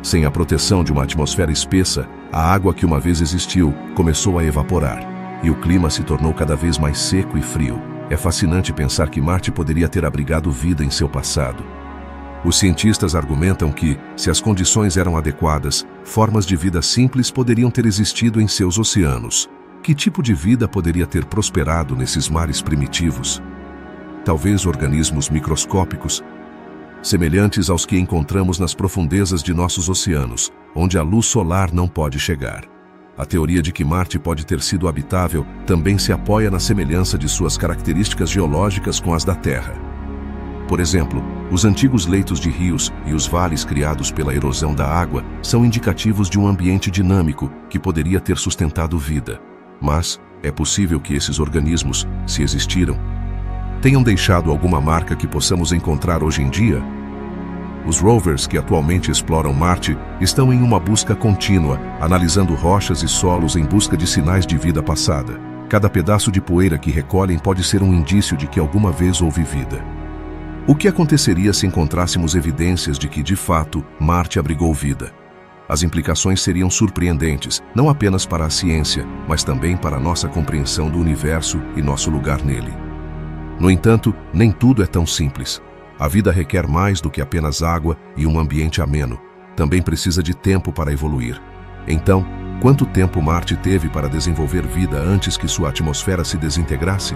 Sem a proteção de uma atmosfera espessa, a água que uma vez existiu começou a evaporar, e o clima se tornou cada vez mais seco e frio. É fascinante pensar que Marte poderia ter abrigado vida em seu passado. Os cientistas argumentam que, se as condições eram adequadas, formas de vida simples poderiam ter existido em seus oceanos. Que tipo de vida poderia ter prosperado nesses mares primitivos? Talvez organismos microscópicos, semelhantes aos que encontramos nas profundezas de nossos oceanos, onde a luz solar não pode chegar. A teoria de que Marte pode ter sido habitável também se apoia na semelhança de suas características geológicas com as da Terra. Por exemplo, os antigos leitos de rios e os vales criados pela erosão da água são indicativos de um ambiente dinâmico que poderia ter sustentado vida. Mas é possível que esses organismos, se existiram, tenham deixado alguma marca que possamos encontrar hoje em dia? Os rovers que atualmente exploram Marte estão em uma busca contínua, analisando rochas e solos em busca de sinais de vida passada. Cada pedaço de poeira que recolhem pode ser um indício de que alguma vez houve vida. O que aconteceria se encontrássemos evidências de que, de fato, Marte abrigou vida? As implicações seriam surpreendentes, não apenas para a ciência, mas também para a nossa compreensão do universo e nosso lugar nele. No entanto, nem tudo é tão simples. A vida requer mais do que apenas água e um ambiente ameno. Também precisa de tempo para evoluir. Então, quanto tempo Marte teve para desenvolver vida antes que sua atmosfera se desintegrasse?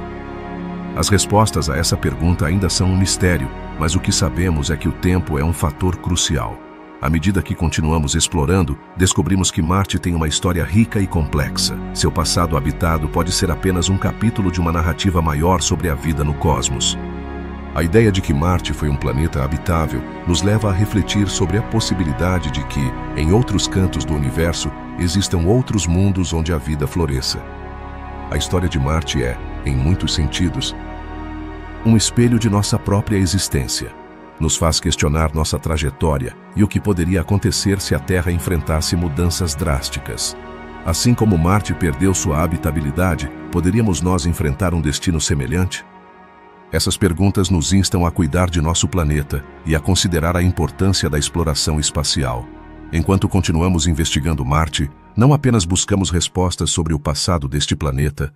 As respostas a essa pergunta ainda são um mistério, mas o que sabemos é que o tempo é um fator crucial. À medida que continuamos explorando, descobrimos que Marte tem uma história rica e complexa. Seu passado habitado pode ser apenas um capítulo de uma narrativa maior sobre a vida no cosmos. A ideia de que Marte foi um planeta habitável nos leva a refletir sobre a possibilidade de que, em outros cantos do universo, existam outros mundos onde a vida floresça. A história de Marte é, em muitos sentidos, um espelho de nossa própria existência. Nos faz questionar nossa trajetória e o que poderia acontecer se a Terra enfrentasse mudanças drásticas. Assim como Marte perdeu sua habitabilidade, poderíamos nós enfrentar um destino semelhante? Essas perguntas nos instam a cuidar de nosso planeta e a considerar a importância da exploração espacial. Enquanto continuamos investigando Marte, não apenas buscamos respostas sobre o passado deste planeta,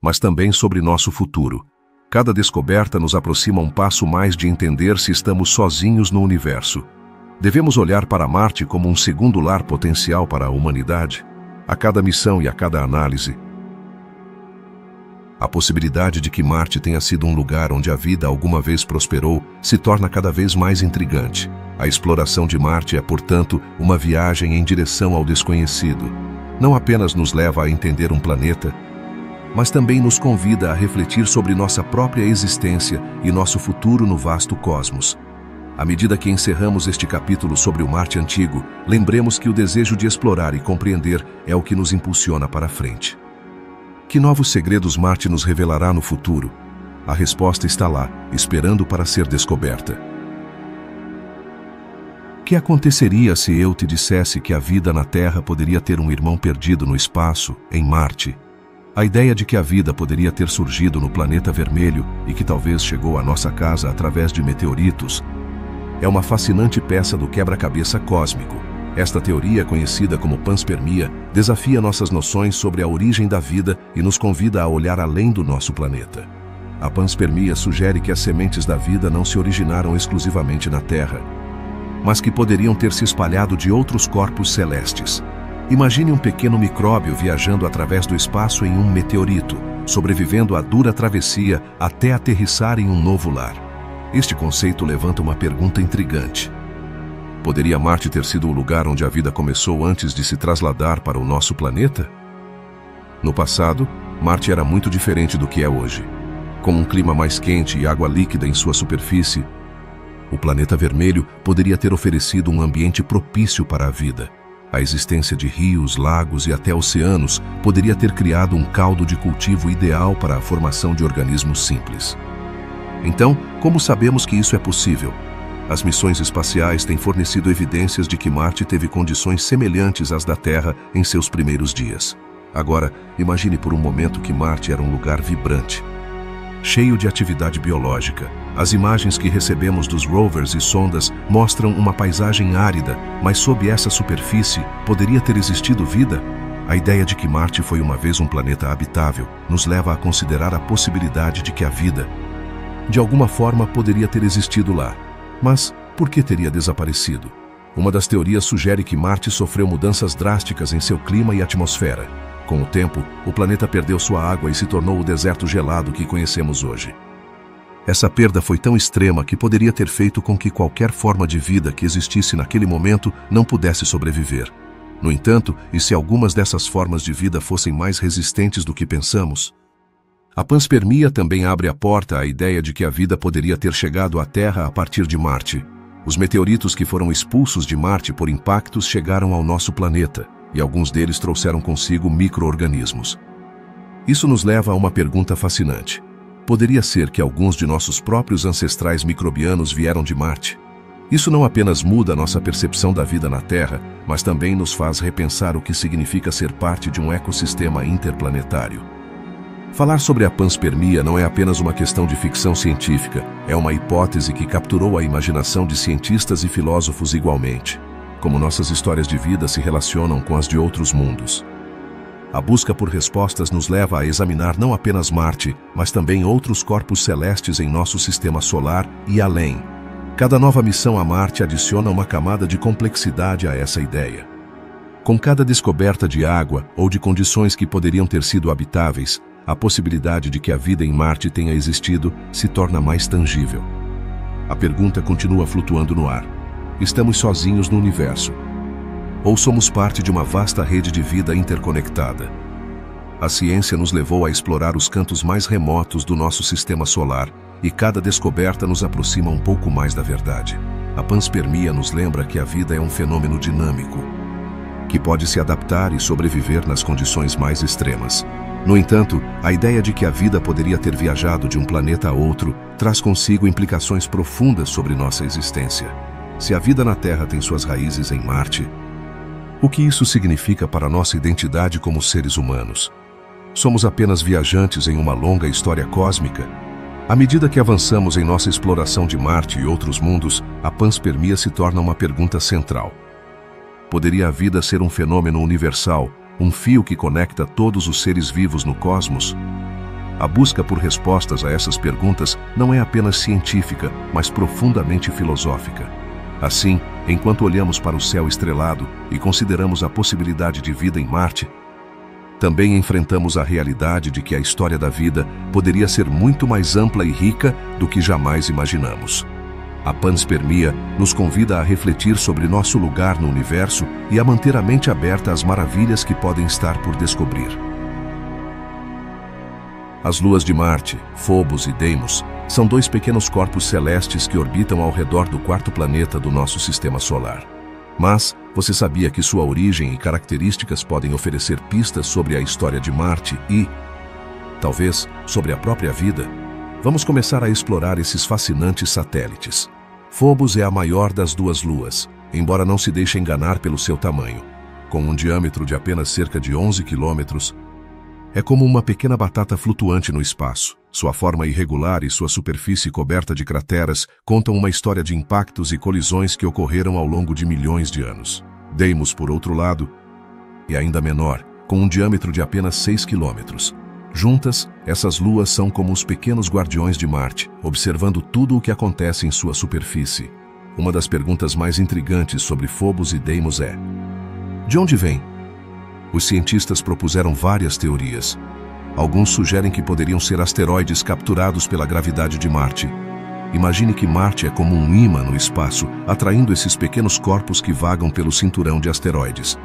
mas também sobre nosso futuro. Cada descoberta nos aproxima um passo mais de entender se estamos sozinhos no universo. Devemos olhar para Marte como um segundo lar potencial para a humanidade. A cada missão e a cada análise, a possibilidade de que Marte tenha sido um lugar onde a vida alguma vez prosperou se torna cada vez mais intrigante. A exploração de Marte é, portanto, uma viagem em direção ao desconhecido. Não apenas nos leva a entender um planeta, mas também nos convida a refletir sobre nossa própria existência e nosso futuro no vasto cosmos. À medida que encerramos este capítulo sobre o Marte antigo, lembremos que o desejo de explorar e compreender é o que nos impulsiona para a frente. Que novos segredos Marte nos revelará no futuro? A resposta está lá, esperando para ser descoberta. O que aconteceria se eu te dissesse que a vida na Terra poderia ter um irmão perdido no espaço, em Marte? A ideia de que a vida poderia ter surgido no planeta vermelho e que talvez chegou à nossa casa através de meteoritos é uma fascinante peça do quebra-cabeça cósmico. Esta teoria, conhecida como panspermia, desafia nossas noções sobre a origem da vida e nos convida a olhar além do nosso planeta. A panspermia sugere que as sementes da vida não se originaram exclusivamente na Terra, mas que poderiam ter se espalhado de outros corpos celestes. Imagine um pequeno micróbio viajando através do espaço em um meteorito, sobrevivendo à dura travessia até aterrissar em um novo lar. Este conceito levanta uma pergunta intrigante. Poderia Marte ter sido o lugar onde a vida começou antes de se trasladar para o nosso planeta? No passado, Marte era muito diferente do que é hoje. Com um clima mais quente e água líquida em sua superfície, o planeta vermelho poderia ter oferecido um ambiente propício para a vida. A existência de rios, lagos e até oceanos poderia ter criado um caldo de cultivo ideal para a formação de organismos simples. Então, como sabemos que isso é possível? As missões espaciais têm fornecido evidências de que Marte teve condições semelhantes às da Terra em seus primeiros dias. Agora, imagine por um momento que Marte era um lugar vibrante, cheio de atividade biológica, As imagens que recebemos dos rovers e sondas mostram uma paisagem árida, mas sob essa superfície poderia ter existido vida? A ideia de que Marte foi uma vez um planeta habitável nos leva a considerar a possibilidade de que a vida, de alguma forma, poderia ter existido lá. Mas por que teria desaparecido? Uma das teorias sugere que Marte sofreu mudanças drásticas em seu clima e atmosfera. Com o tempo, o planeta perdeu sua água e se tornou o deserto gelado que conhecemos hoje. Essa perda foi tão extrema que poderia ter feito com que qualquer forma de vida que existisse naquele momento não pudesse sobreviver. No entanto, e se algumas dessas formas de vida fossem mais resistentes do que pensamos? A panspermia também abre a porta à ideia de que a vida poderia ter chegado à Terra a partir de Marte. Os meteoritos que foram expulsos de Marte por impactos chegaram ao nosso planeta, e alguns deles trouxeram consigo micro-organismos. Isso nos leva a uma pergunta fascinante. Poderia ser que alguns de nossos próprios ancestrais microbianos vieram de Marte? Isso não apenas muda nossa percepção da vida na Terra, mas também nos faz repensar o que significa ser parte de um ecossistema interplanetário. Falar sobre a panspermia não é apenas uma questão de ficção científica, é uma hipótese que capturou a imaginação de cientistas e filósofos igualmente. Como nossas histórias de vida se relacionam com as de outros mundos. A busca por respostas nos leva a examinar não apenas Marte, mas também outros corpos celestes em nosso sistema solar e além. Cada nova missão a Marte adiciona uma camada de complexidade a essa ideia. Com cada descoberta de água ou de condições que poderiam ter sido habitáveis, a possibilidade de que a vida em Marte tenha existido se torna mais tangível. A pergunta continua flutuando no ar. Estamos sozinhos no universo? Ou somos parte de uma vasta rede de vida interconectada? A ciência nos levou a explorar os cantos mais remotos do nosso sistema solar, e cada descoberta nos aproxima um pouco mais da verdade. A panspermia nos lembra que a vida é um fenômeno dinâmico, que pode se adaptar e sobreviver nas condições mais extremas. No entanto, a ideia de que a vida poderia ter viajado de um planeta a outro traz consigo implicações profundas sobre nossa existência. Se a vida na Terra tem suas raízes em Marte, o que isso significa para nossa identidade como seres humanos? Somos apenas viajantes em uma longa história cósmica? À medida que avançamos em nossa exploração de Marte e outros mundos, a panspermia se torna uma pergunta central. Poderia a vida ser um fenômeno universal, um fio que conecta todos os seres vivos no cosmos? A busca por respostas a essas perguntas não é apenas científica, mas profundamente filosófica. Assim, enquanto olhamos para o céu estrelado e consideramos a possibilidade de vida em Marte, também enfrentamos a realidade de que a história da vida poderia ser muito mais ampla e rica do que jamais imaginamos. A panspermia nos convida a refletir sobre nosso lugar no universo e a manter a mente aberta às maravilhas que podem estar por descobrir. As luas de Marte, Phobos e Deimos, são dois pequenos corpos celestes que orbitam ao redor do quarto planeta do nosso sistema solar. Mas você sabia que sua origem e características podem oferecer pistas sobre a história de Marte e, talvez, sobre a própria vida? Vamos começar a explorar esses fascinantes satélites. Phobos é a maior das duas luas, embora não se deixe enganar pelo seu tamanho. Com um diâmetro de apenas cerca de 11 quilômetros, é como uma pequena batata flutuante no espaço. Sua forma irregular e sua superfície coberta de crateras contam uma história de impactos e colisões que ocorreram ao longo de milhões de anos. Deimos, por outro lado, é ainda menor, com um diâmetro de apenas 6 quilômetros. Juntas, essas luas são como os pequenos guardiões de Marte, observando tudo o que acontece em sua superfície. Uma das perguntas mais intrigantes sobre Phobos e Deimos é: de onde vem? Os cientistas propuseram várias teorias. Alguns sugerem que poderiam ser asteroides capturados pela gravidade de Marte. Imagine que Marte é como um ímã no espaço, atraindo esses pequenos corpos que vagam pelo cinturão de asteroides.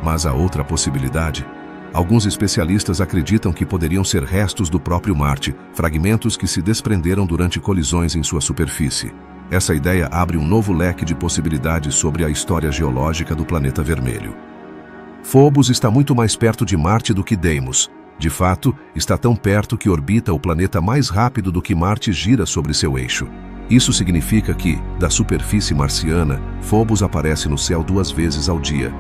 Mas há outra possibilidade. Alguns especialistas acreditam que poderiam ser restos do próprio Marte, fragmentos que se desprenderam durante colisões em sua superfície. Essa ideia abre um novo leque de possibilidades sobre a história geológica do planeta vermelho. Phobos está muito mais perto de Marte do que Deimos. De fato, está tão perto que orbita o planeta mais rápido do que Marte gira sobre seu eixo. Isso significa que, da superfície marciana, Phobos aparece no céu 2 vezes ao dia.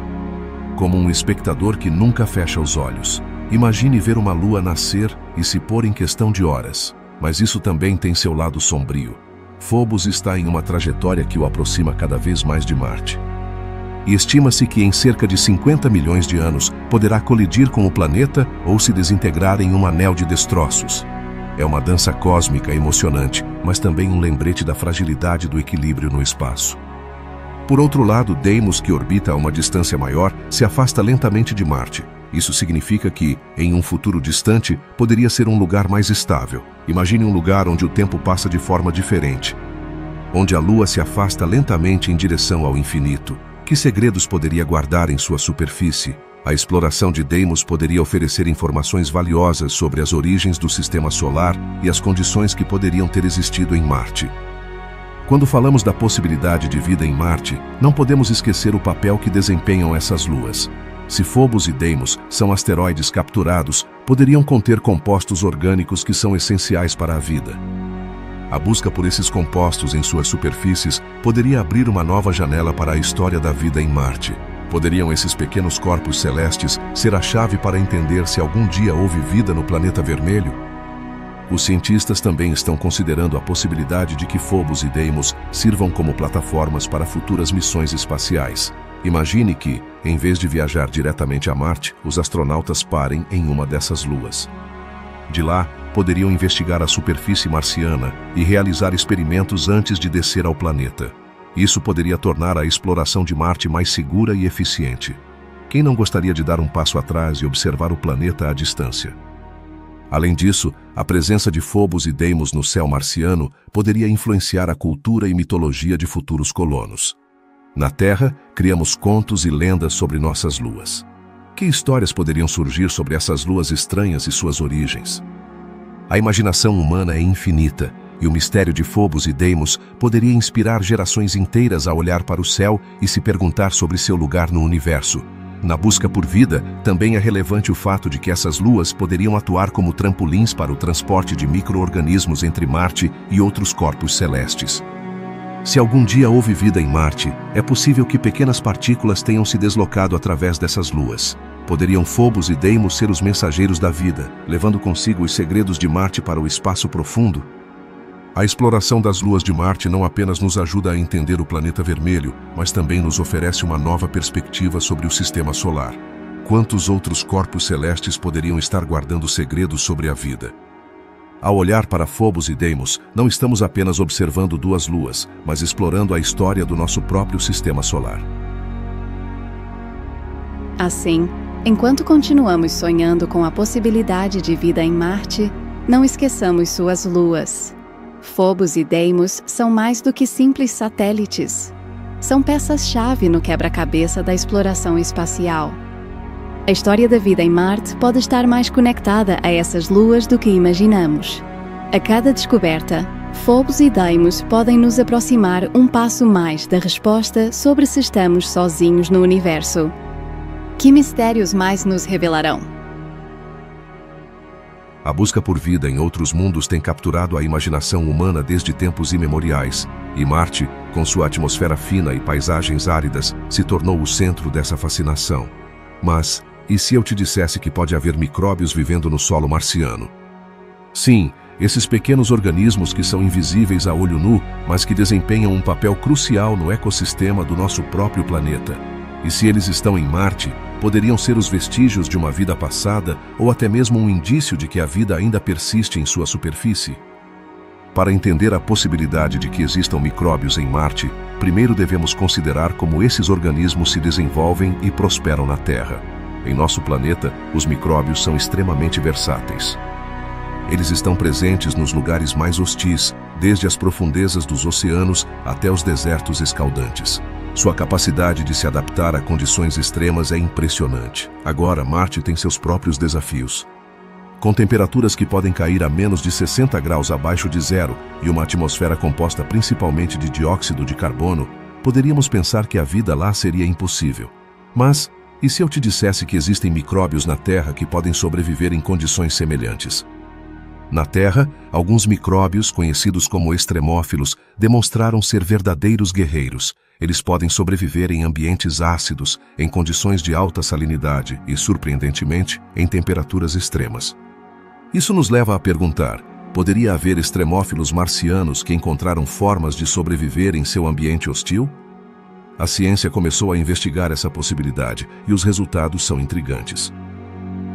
Como um espectador que nunca fecha os olhos. Imagine ver uma lua nascer e se pôr em questão de horas. Mas isso também tem seu lado sombrio. Phobos está em uma trajetória que o aproxima cada vez mais de Marte. E estima-se que em cerca de 50 milhões de anos poderá colidir com o planeta ou se desintegrar em um anel de destroços. É uma dança cósmica emocionante, mas também um lembrete da fragilidade do equilíbrio no espaço. Por outro lado, Deimos, que orbita a uma distância maior, se afasta lentamente de Marte. Isso significa que, em um futuro distante, poderia ser um lugar mais estável. Imagine um lugar onde o tempo passa de forma diferente, onde a Lua se afasta lentamente em direção ao infinito. Que segredos poderia guardar em sua superfície? A exploração de Deimos poderia oferecer informações valiosas sobre as origens do Sistema Solar e as condições que poderiam ter existido em Marte. Quando falamos da possibilidade de vida em Marte, não podemos esquecer o papel que desempenham essas luas. Se Phobos e Deimos são asteroides capturados, poderiam conter compostos orgânicos que são essenciais para a vida. A busca por esses compostos em suas superfícies poderia abrir uma nova janela para a história da vida em Marte. Poderiam esses pequenos corpos celestes ser a chave para entender se algum dia houve vida no planeta vermelho? Os cientistas também estão considerando a possibilidade de que Phobos e Deimos sirvam como plataformas para futuras missões espaciais. Imagine que, em vez de viajar diretamente a Marte, os astronautas parem em uma dessas luas. De lá, poderiam investigar a superfície marciana e realizar experimentos antes de descer ao planeta. Isso poderia tornar a exploração de Marte mais segura e eficiente. Quem não gostaria de dar um passo atrás e observar o planeta à distância? Além disso, a presença de Phobos e Deimos no céu marciano poderia influenciar a cultura e mitologia de futuros colonos. Na Terra, criamos contos e lendas sobre nossas luas. Que histórias poderiam surgir sobre essas luas estranhas e suas origens? A imaginação humana é infinita, e o mistério de Phobos e Deimos poderia inspirar gerações inteiras a olhar para o céu e se perguntar sobre seu lugar no universo. Na busca por vida, também é relevante o fato de que essas luas poderiam atuar como trampolins para o transporte de micro-organismos entre Marte e outros corpos celestes. Se algum dia houve vida em Marte, é possível que pequenas partículas tenham se deslocado através dessas luas. Poderiam Phobos e Deimos ser os mensageiros da vida, levando consigo os segredos de Marte para o espaço profundo? A exploração das luas de Marte não apenas nos ajuda a entender o planeta vermelho, mas também nos oferece uma nova perspectiva sobre o Sistema Solar. Quantos outros corpos celestes poderiam estar guardando segredos sobre a vida? Ao olhar para Phobos e Deimos, não estamos apenas observando duas luas, mas explorando a história do nosso próprio Sistema Solar. Assim, enquanto continuamos sonhando com a possibilidade de vida em Marte, não esqueçamos suas luas. Phobos e Deimos são mais do que simples satélites. São peças-chave no quebra-cabeça da exploração espacial. A história da vida em Marte pode estar mais conectada a essas luas do que imaginamos. A cada descoberta, Phobos e Deimos podem nos aproximar um passo mais da resposta sobre se estamos sozinhos no universo. Que mistérios mais nos revelarão? A busca por vida em outros mundos tem capturado a imaginação humana desde tempos imemoriais, e Marte, com sua atmosfera fina e paisagens áridas, se tornou o centro dessa fascinação. Mas, e se eu te dissesse que pode haver micróbios vivendo no solo marciano? Sim, esses pequenos organismos que são invisíveis a olho nu, mas que desempenham um papel crucial no ecossistema do nosso próprio planeta. E se eles estão em Marte, poderiam ser os vestígios de uma vida passada ou até mesmo um indício de que a vida ainda persiste em sua superfície. Para entender a possibilidade de que existam micróbios em Marte, primeiro devemos considerar como esses organismos se desenvolvem e prosperam na Terra. Em nosso planeta, os micróbios são extremamente versáteis. Eles estão presentes nos lugares mais hostis, desde as profundezas dos oceanos até os desertos escaldantes. Sua capacidade de se adaptar a condições extremas é impressionante. Agora, Marte tem seus próprios desafios. Com temperaturas que podem cair a menos de 60 graus abaixo de zero e uma atmosfera composta principalmente de dióxido de carbono, poderíamos pensar que a vida lá seria impossível. Mas, e se eu te dissesse que existem micróbios na Terra que podem sobreviver em condições semelhantes? Na Terra, alguns micróbios, conhecidos como extremófilos, demonstraram ser verdadeiros guerreiros. Eles podem sobreviver em ambientes ácidos, em condições de alta salinidade e, surpreendentemente, em temperaturas extremas. Isso nos leva a perguntar: Poderia haver extremófilos marcianos que encontraram formas de sobreviver em seu ambiente hostil? A ciência começou a investigar essa possibilidade e os resultados são intrigantes.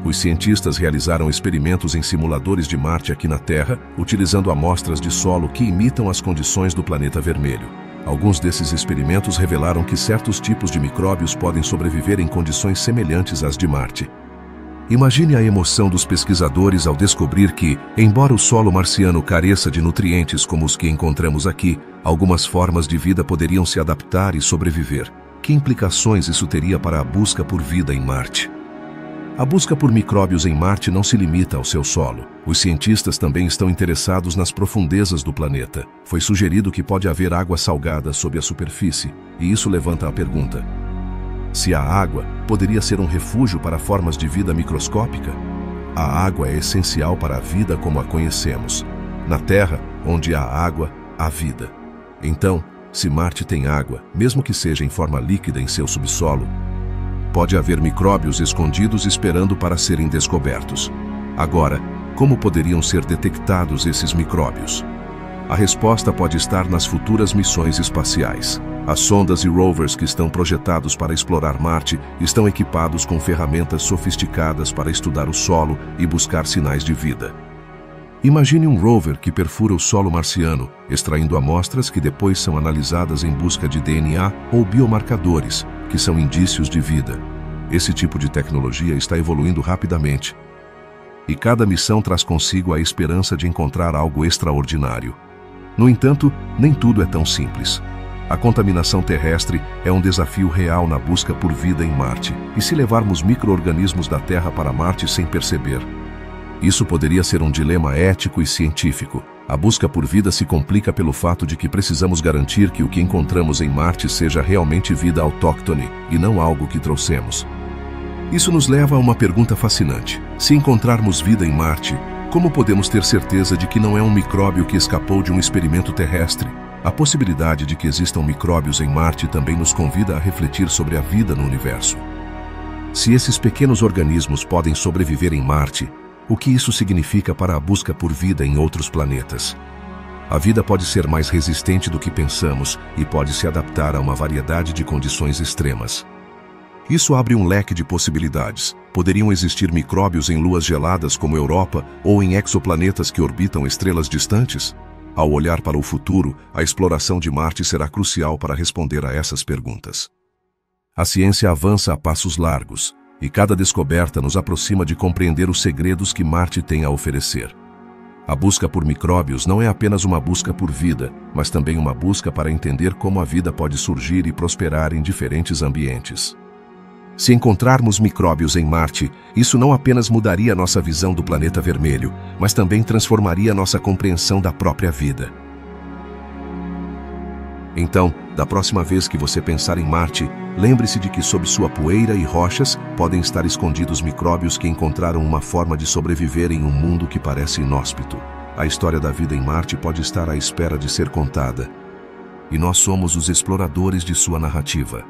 Os cientistas realizaram experimentos em simuladores de Marte aqui na Terra, utilizando amostras de solo que imitam as condições do planeta vermelho. Alguns desses experimentos revelaram que certos tipos de micróbios podem sobreviver em condições semelhantes às de Marte. Imagine a emoção dos pesquisadores ao descobrir que, embora o solo marciano careça de nutrientes como os que encontramos aqui, algumas formas de vida poderiam se adaptar e sobreviver. Que implicações isso teria para a busca por vida em Marte? A busca por micróbios em Marte não se limita ao seu solo. Os cientistas também estão interessados nas profundezas do planeta. Foi sugerido que pode haver água salgada sob a superfície, e isso levanta a pergunta: se a água poderia ser um refúgio para formas de vida microscópica? A água é essencial para a vida como a conhecemos. Na Terra, onde há água, há vida. Então, se Marte tem água, mesmo que seja em forma líquida em seu subsolo, pode haver micróbios escondidos esperando para serem descobertos. Agora, como poderiam ser detectados esses micróbios? A resposta pode estar nas futuras missões espaciais. As sondas e rovers que estão projetados para explorar Marte estão equipados com ferramentas sofisticadas para estudar o solo e buscar sinais de vida. Imagine um rover que perfura o solo marciano, extraindo amostras que depois são analisadas em busca de DNA ou biomarcadores, que são indícios de vida. Esse tipo de tecnologia está evoluindo rapidamente. E cada missão traz consigo a esperança de encontrar algo extraordinário. No entanto, nem tudo é tão simples. A contaminação terrestre é um desafio real na busca por vida em Marte. E se levarmos micro-organismos da Terra para Marte sem perceber? Isso poderia ser um dilema ético e científico. A busca por vida se complica pelo fato de que precisamos garantir que o que encontramos em Marte seja realmente vida autóctone e não algo que trouxemos. Isso nos leva a uma pergunta fascinante. Se encontrarmos vida em Marte, como podemos ter certeza de que não é um micróbio que escapou de um experimento terrestre? A possibilidade de que existam micróbios em Marte também nos convida a refletir sobre a vida no universo. Se esses pequenos organismos podem sobreviver em Marte, o que isso significa para a busca por vida em outros planetas? A vida pode ser mais resistente do que pensamos e pode se adaptar a uma variedade de condições extremas. Isso abre um leque de possibilidades. Poderiam existir micróbios em luas geladas como Europa ou em exoplanetas que orbitam estrelas distantes? Ao olhar para o futuro, a exploração de Marte será crucial para responder a essas perguntas. A ciência avança a passos largos, e cada descoberta nos aproxima de compreender os segredos que Marte tem a oferecer. A busca por micróbios não é apenas uma busca por vida, mas também uma busca para entender como a vida pode surgir e prosperar em diferentes ambientes. Se encontrarmos micróbios em Marte, isso não apenas mudaria nossa visão do planeta vermelho, mas também transformaria nossa compreensão da própria vida. Então, da próxima vez que você pensar em Marte, lembre-se de que sob sua poeira e rochas podem estar escondidos micróbios que encontraram uma forma de sobreviver em um mundo que parece inóspito. A história da vida em Marte pode estar à espera de ser contada, e nós somos os exploradores de sua narrativa.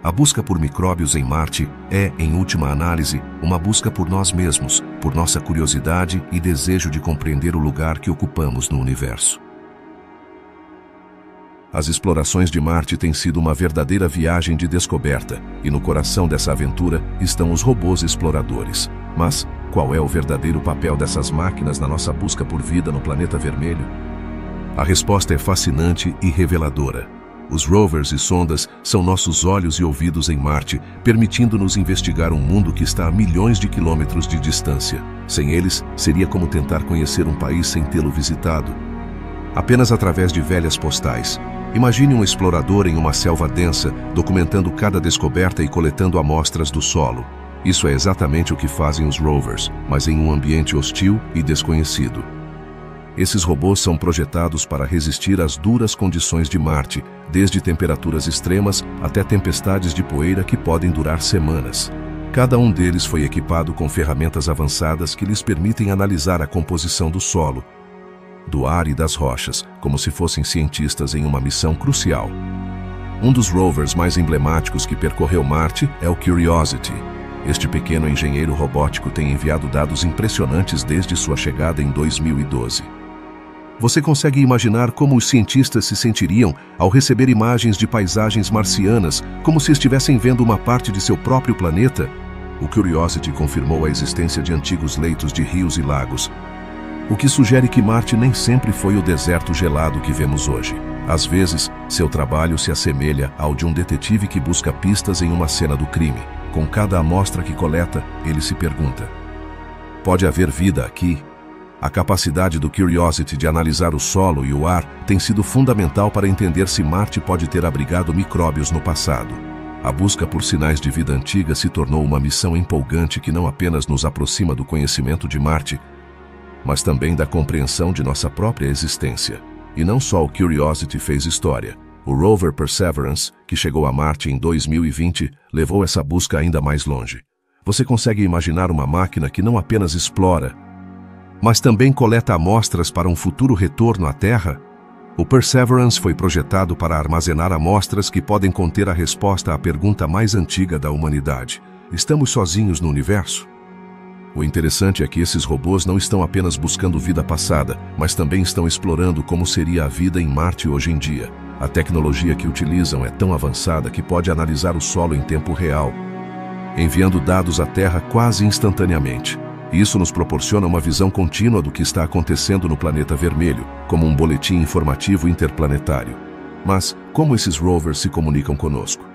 A busca por micróbios em Marte é, em última análise, uma busca por nós mesmos, por nossa curiosidade e desejo de compreender o lugar que ocupamos no universo. As explorações de Marte têm sido uma verdadeira viagem de descoberta, e no coração dessa aventura estão os robôs exploradores. Mas qual é o verdadeiro papel dessas máquinas na nossa busca por vida no planeta vermelho? A resposta é fascinante e reveladora. Os rovers e sondas são nossos olhos e ouvidos em Marte, permitindo-nos investigar um mundo que está a milhões de quilômetros de distância. Sem eles, seria como tentar conhecer um país sem tê-lo visitado. Apenas através de velhas postais. Imagine um explorador em uma selva densa, documentando cada descoberta e coletando amostras do solo. Isso é exatamente o que fazem os rovers, mas em um ambiente hostil e desconhecido. Esses robôs são projetados para resistir às duras condições de Marte, desde temperaturas extremas até tempestades de poeira que podem durar semanas. Cada um deles foi equipado com ferramentas avançadas que lhes permitem analisar a composição do solo, do ar e das rochas, como se fossem cientistas em uma missão crucial. Um dos rovers mais emblemáticos que percorreu Marte é o Curiosity. Este pequeno engenheiro robótico tem enviado dados impressionantes desde sua chegada em 2012. Você consegue imaginar como os cientistas se sentiriam ao receber imagens de paisagens marcianas, como se estivessem vendo uma parte de seu próprio planeta? O Curiosity confirmou a existência de antigos leitos de rios e lagos, o que sugere que Marte nem sempre foi o deserto gelado que vemos hoje. Às vezes, seu trabalho se assemelha ao de um detetive que busca pistas em uma cena do crime. Com cada amostra que coleta, ele se pergunta: pode haver vida aqui? A capacidade do Curiosity de analisar o solo e o ar tem sido fundamental para entender se Marte pode ter abrigado micróbios no passado. A busca por sinais de vida antiga se tornou uma missão empolgante que não apenas nos aproxima do conhecimento de Marte, mas também da compreensão de nossa própria existência. E não só o Curiosity fez história. O rover Perseverance, que chegou a Marte em 2020, levou essa busca ainda mais longe. Você consegue imaginar uma máquina que não apenas explora, mas também coleta amostras para um futuro retorno à Terra? O Perseverance foi projetado para armazenar amostras que podem conter a resposta à pergunta mais antiga da humanidade: estamos sozinhos no universo? O interessante é que esses robôs não estão apenas buscando vida passada, mas também estão explorando como seria a vida em Marte hoje em dia. A tecnologia que utilizam é tão avançada que pode analisar o solo em tempo real, enviando dados à Terra quase instantaneamente. Isso nos proporciona uma visão contínua do que está acontecendo no planeta vermelho, como um boletim informativo interplanetário. Mas como esses rovers se comunicam conosco?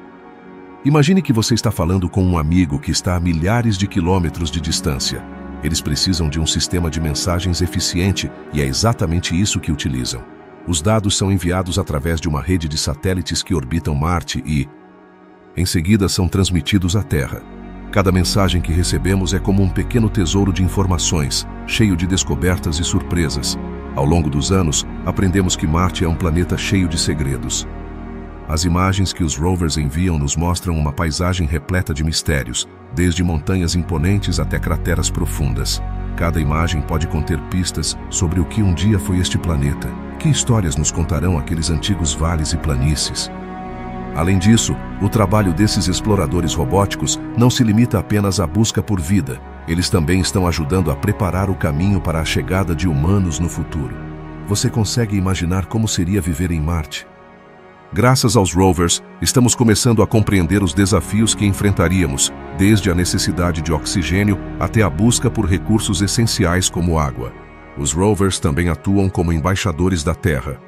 Imagine que você está falando com um amigo que está a milhares de quilômetros de distância. Eles precisam de um sistema de mensagens eficiente e é exatamente isso que utilizam. Os dados são enviados através de uma rede de satélites que orbitam Marte e, em seguida, são transmitidos à Terra. Cada mensagem que recebemos é como um pequeno tesouro de informações, cheio de descobertas e surpresas. Ao longo dos anos, aprendemos que Marte é um planeta cheio de segredos. As imagens que os rovers enviam nos mostram uma paisagem repleta de mistérios, desde montanhas imponentes até crateras profundas. Cada imagem pode conter pistas sobre o que um dia foi este planeta. Que histórias nos contarão aqueles antigos vales e planícies? Além disso, o trabalho desses exploradores robóticos não se limita apenas à busca por vida. Eles também estão ajudando a preparar o caminho para a chegada de humanos no futuro. Você consegue imaginar como seria viver em Marte? Graças aos rovers, estamos começando a compreender os desafios que enfrentaríamos, desde a necessidade de oxigênio até a busca por recursos essenciais como água. Os rovers também atuam como embaixadores da Terra.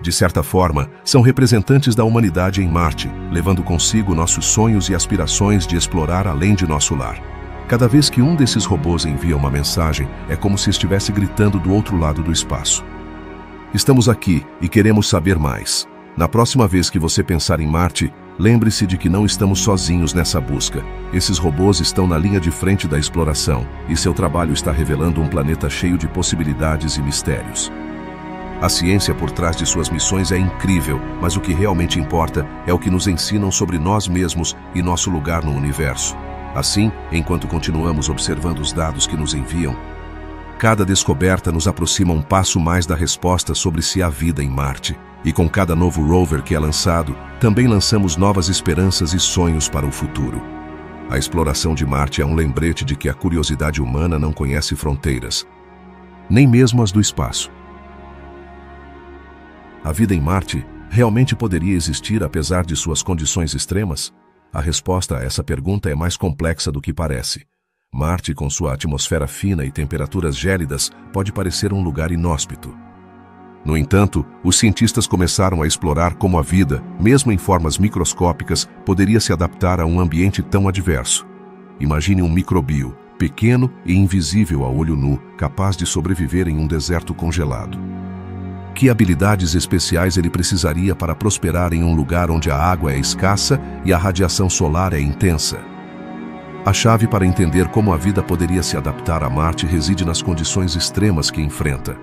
De certa forma, são representantes da humanidade em Marte, levando consigo nossos sonhos e aspirações de explorar além de nosso lar. Cada vez que um desses robôs envia uma mensagem, é como se estivesse gritando do outro lado do espaço: estamos aqui e queremos saber mais. Na próxima vez que você pensar em Marte, lembre-se de que não estamos sozinhos nessa busca. Esses robôs estão na linha de frente da exploração, e seu trabalho está revelando um planeta cheio de possibilidades e mistérios. A ciência por trás de suas missões é incrível, mas o que realmente importa é o que nos ensinam sobre nós mesmos e nosso lugar no universo. Assim, enquanto continuamos observando os dados que nos enviam, cada descoberta nos aproxima um passo mais da resposta sobre se há vida em Marte. E com cada novo rover que é lançado, também lançamos novas esperanças e sonhos para o futuro. A exploração de Marte é um lembrete de que a curiosidade humana não conhece fronteiras, nem mesmo as do espaço. A vida em Marte realmente poderia existir apesar de suas condições extremas? A resposta a essa pergunta é mais complexa do que parece. Marte, com sua atmosfera fina e temperaturas gélidas, pode parecer um lugar inóspito. No entanto, os cientistas começaram a explorar como a vida, mesmo em formas microscópicas, poderia se adaptar a um ambiente tão adverso. Imagine um microbio, pequeno e invisível a olho nu, capaz de sobreviver em um deserto congelado. Que habilidades especiais ele precisaria para prosperar em um lugar onde a água é escassa e a radiação solar é intensa? A chave para entender como a vida poderia se adaptar a Marte reside nas condições extremas que enfrenta.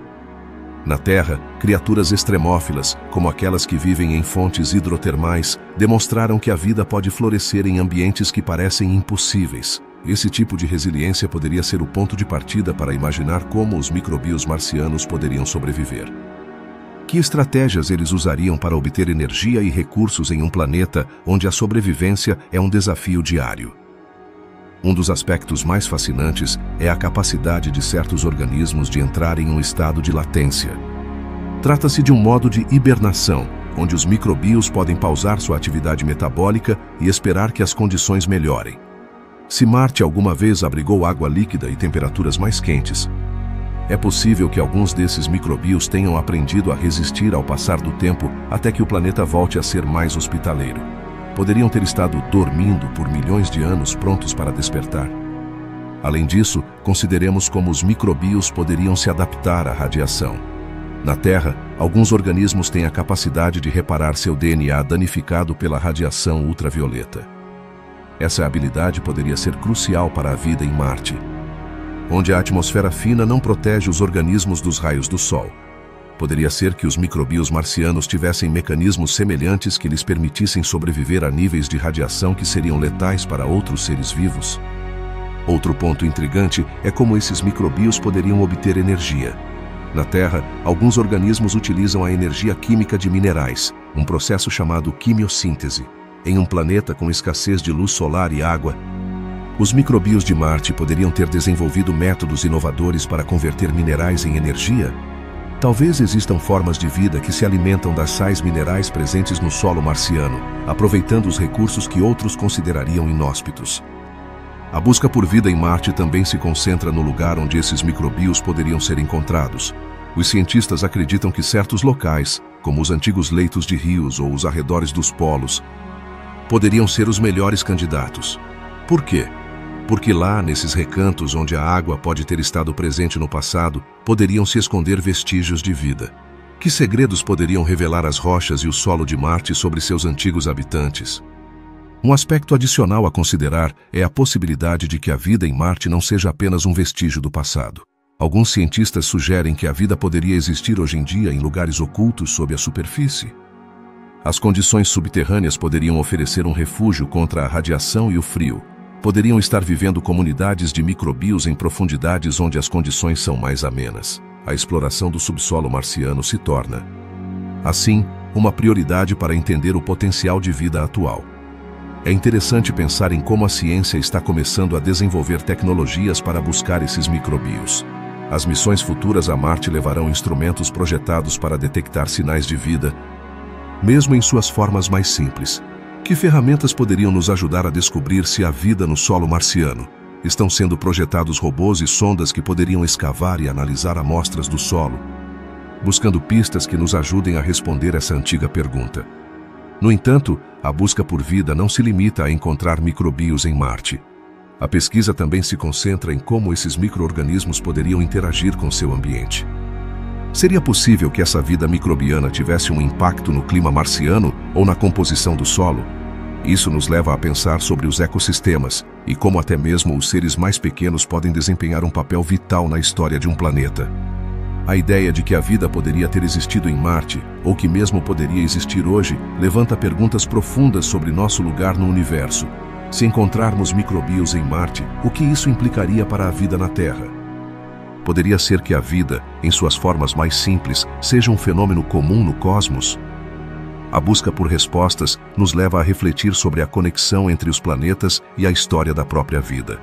Na Terra, criaturas extremófilas, como aquelas que vivem em fontes hidrotermais, demonstraram que a vida pode florescer em ambientes que parecem impossíveis. Esse tipo de resiliência poderia ser o ponto de partida para imaginar como os microbios marcianos poderiam sobreviver. Que estratégias eles usariam para obter energia e recursos em um planeta onde a sobrevivência é um desafio diário? Um dos aspectos mais fascinantes é a capacidade de certos organismos de entrar em um estado de latência. Trata-se de um modo de hibernação, onde os microbios podem pausar sua atividade metabólica e esperar que as condições melhorem. Se Marte alguma vez abrigou água líquida e temperaturas mais quentes, é possível que alguns desses microbios tenham aprendido a resistir ao passar do tempo até que o planeta volte a ser mais hospitaleiro. Poderiam ter estado dormindo por milhões de anos prontos para despertar. Além disso, consideremos como os microbios poderiam se adaptar à radiação. Na Terra, alguns organismos têm a capacidade de reparar seu DNA danificado pela radiação ultravioleta. Essa habilidade poderia ser crucial para a vida em Marte, onde a atmosfera fina não protege os organismos dos raios do Sol. Poderia ser que os microbios marcianos tivessem mecanismos semelhantes que lhes permitissem sobreviver a níveis de radiação que seriam letais para outros seres vivos. Outro ponto intrigante é como esses microbios poderiam obter energia. Na Terra, alguns organismos utilizam a energia química de minerais, um processo chamado quimiossíntese. Em um planeta com escassez de luz solar e água, os microbios de Marte poderiam ter desenvolvido métodos inovadores para converter minerais em energia? Talvez existam formas de vida que se alimentam das sais minerais presentes no solo marciano, aproveitando os recursos que outros considerariam inóspitos. A busca por vida em Marte também se concentra no lugar onde esses microbios poderiam ser encontrados. Os cientistas acreditam que certos locais, como os antigos leitos de rios ou os arredores dos polos, poderiam ser os melhores candidatos. Por quê? Porque lá, nesses recantos onde a água pode ter estado presente no passado, poderiam se esconder vestígios de vida. Que segredos poderiam revelar as rochas e o solo de Marte sobre seus antigos habitantes? Um aspecto adicional a considerar é a possibilidade de que a vida em Marte não seja apenas um vestígio do passado. Alguns cientistas sugerem que a vida poderia existir hoje em dia em lugares ocultos sob a superfície. As condições subterrâneas poderiam oferecer um refúgio contra a radiação e o frio. Poderiam estar vivendo comunidades de microbios em profundidades onde as condições são mais amenas. A exploração do subsolo marciano se torna, assim, uma prioridade para entender o potencial de vida atual. É interessante pensar em como a ciência está começando a desenvolver tecnologias para buscar esses microbios. As missões futuras a Marte levarão instrumentos projetados para detectar sinais de vida, mesmo em suas formas mais simples. Que ferramentas poderiam nos ajudar a descobrir se há vida no solo marciano? Estão sendo projetados robôs e sondas que poderiam escavar e analisar amostras do solo, buscando pistas que nos ajudem a responder essa antiga pergunta. No entanto, a busca por vida não se limita a encontrar microbios em Marte. A pesquisa também se concentra em como esses micro-organismos poderiam interagir com seu ambiente. Seria possível que essa vida microbiana tivesse um impacto no clima marciano ou na composição do solo? Isso nos leva a pensar sobre os ecossistemas e como até mesmo os seres mais pequenos podem desempenhar um papel vital na história de um planeta. A ideia de que a vida poderia ter existido em Marte, ou que mesmo poderia existir hoje, levanta perguntas profundas sobre nosso lugar no universo. Se encontrarmos microbios em Marte, o que isso implicaria para a vida na Terra? Poderia ser que a vida, em suas formas mais simples, seja um fenômeno comum no cosmos? A busca por respostas nos leva a refletir sobre a conexão entre os planetas e a história da própria vida.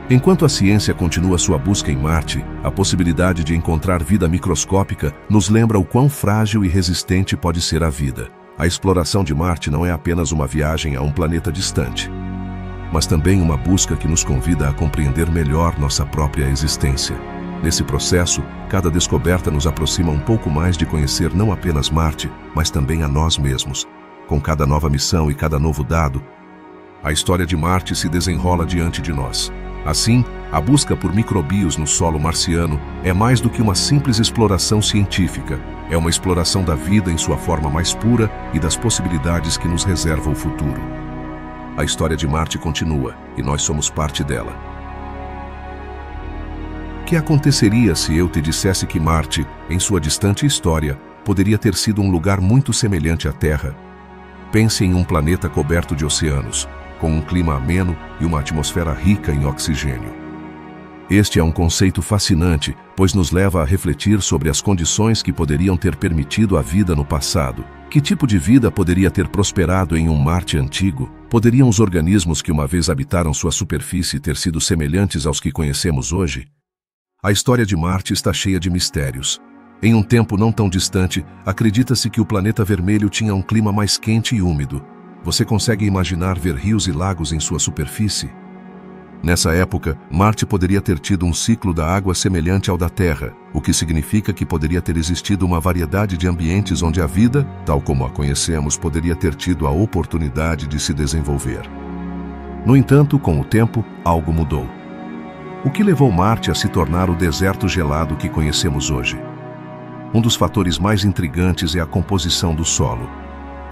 Enquanto a ciência continua sua busca em Marte, a possibilidade de encontrar vida microscópica nos lembra o quão frágil e resistente pode ser a vida. A exploração de Marte não é apenas uma viagem a um planeta distante, mas também uma busca que nos convida a compreender melhor nossa própria existência. Nesse processo, cada descoberta nos aproxima um pouco mais de conhecer não apenas Marte, mas também a nós mesmos. Com cada nova missão e cada novo dado, a história de Marte se desenrola diante de nós. Assim, a busca por microbios no solo marciano é mais do que uma simples exploração científica. É uma exploração da vida em sua forma mais pura e das possibilidades que nos reserva o futuro. A história de Marte continua, e nós somos parte dela. O que aconteceria se eu te dissesse que Marte, em sua distante história, poderia ter sido um lugar muito semelhante à Terra? Pense em um planeta coberto de oceanos, com um clima ameno e uma atmosfera rica em oxigênio. Este é um conceito fascinante, pois nos leva a refletir sobre as condições que poderiam ter permitido a vida no passado. Que tipo de vida poderia ter prosperado em um Marte antigo? Poderiam os organismos que uma vez habitaram sua superfície ter sido semelhantes aos que conhecemos hoje? A história de Marte está cheia de mistérios. Em um tempo não tão distante, acredita-se que o planeta vermelho tinha um clima mais quente e úmido. Você consegue imaginar ver rios e lagos em sua superfície? Nessa época, Marte poderia ter tido um ciclo da água semelhante ao da Terra, o que significa que poderia ter existido uma variedade de ambientes onde a vida, tal como a conhecemos, poderia ter tido a oportunidade de se desenvolver. No entanto, com o tempo, algo mudou. O que levou Marte a se tornar o deserto gelado que conhecemos hoje? Um dos fatores mais intrigantes é a composição do solo.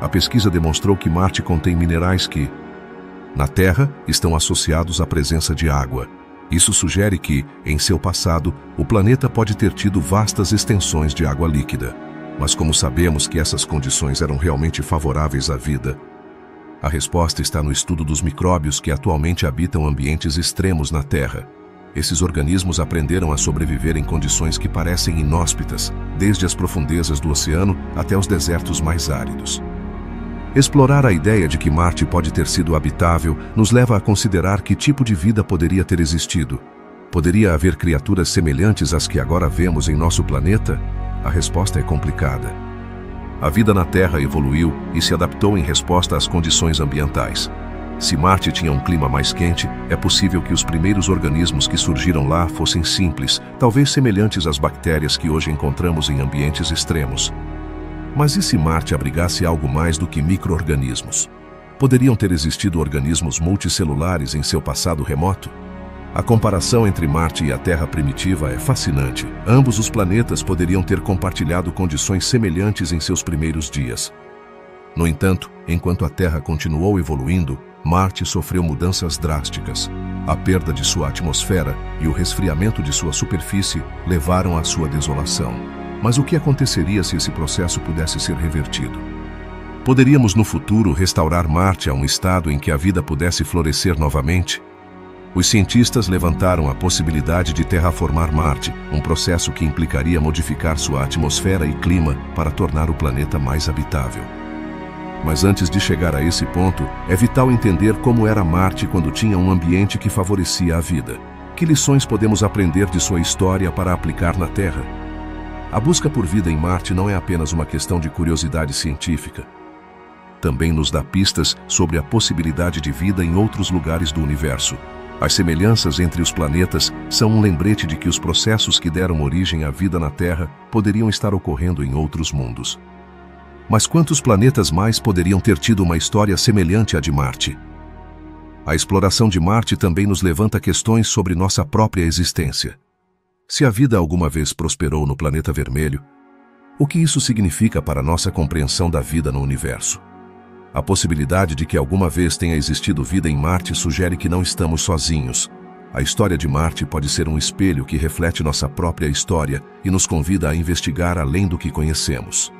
A pesquisa demonstrou que Marte contém minerais que, na Terra, estão associados à presença de água. Isso sugere que, em seu passado, o planeta pode ter tido vastas extensões de água líquida. Mas como sabemos que essas condições eram realmente favoráveis à vida? A resposta está no estudo dos micróbios que atualmente habitam ambientes extremos na Terra. Esses organismos aprenderam a sobreviver em condições que parecem inóspitas, desde as profundezas do oceano até os desertos mais áridos. Explorar a ideia de que Marte pode ter sido habitável nos leva a considerar que tipo de vida poderia ter existido. Poderia haver criaturas semelhantes às que agora vemos em nosso planeta? A resposta é complicada. A vida na Terra evoluiu e se adaptou em resposta às condições ambientais. Se Marte tinha um clima mais quente, é possível que os primeiros organismos que surgiram lá fossem simples, talvez semelhantes às bactérias que hoje encontramos em ambientes extremos. Mas e se Marte abrigasse algo mais do que micro-organismos? Poderiam ter existido organismos multicelulares em seu passado remoto? A comparação entre Marte e a Terra primitiva é fascinante. Ambos os planetas poderiam ter compartilhado condições semelhantes em seus primeiros dias. No entanto, enquanto a Terra continuou evoluindo, Marte sofreu mudanças drásticas. A perda de sua atmosfera e o resfriamento de sua superfície levaram à sua desolação. Mas o que aconteceria se esse processo pudesse ser revertido? Poderíamos no futuro restaurar Marte a um estado em que a vida pudesse florescer novamente? Os cientistas levantaram a possibilidade de terraformar Marte, um processo que implicaria modificar sua atmosfera e clima para tornar o planeta mais habitável. Mas antes de chegar a esse ponto, é vital entender como era Marte quando tinha um ambiente que favorecia a vida. Que lições podemos aprender de sua história para aplicar na Terra? A busca por vida em Marte não é apenas uma questão de curiosidade científica. Também nos dá pistas sobre a possibilidade de vida em outros lugares do universo. As semelhanças entre os planetas são um lembrete de que os processos que deram origem à vida na Terra poderiam estar ocorrendo em outros mundos. Mas quantos planetas mais poderiam ter tido uma história semelhante à de Marte? A exploração de Marte também nos levanta questões sobre nossa própria existência. Se a vida alguma vez prosperou no planeta vermelho, o que isso significa para nossa compreensão da vida no universo? A possibilidade de que alguma vez tenha existido vida em Marte sugere que não estamos sozinhos. A história de Marte pode ser um espelho que reflete nossa própria história e nos convida a investigar além do que conhecemos.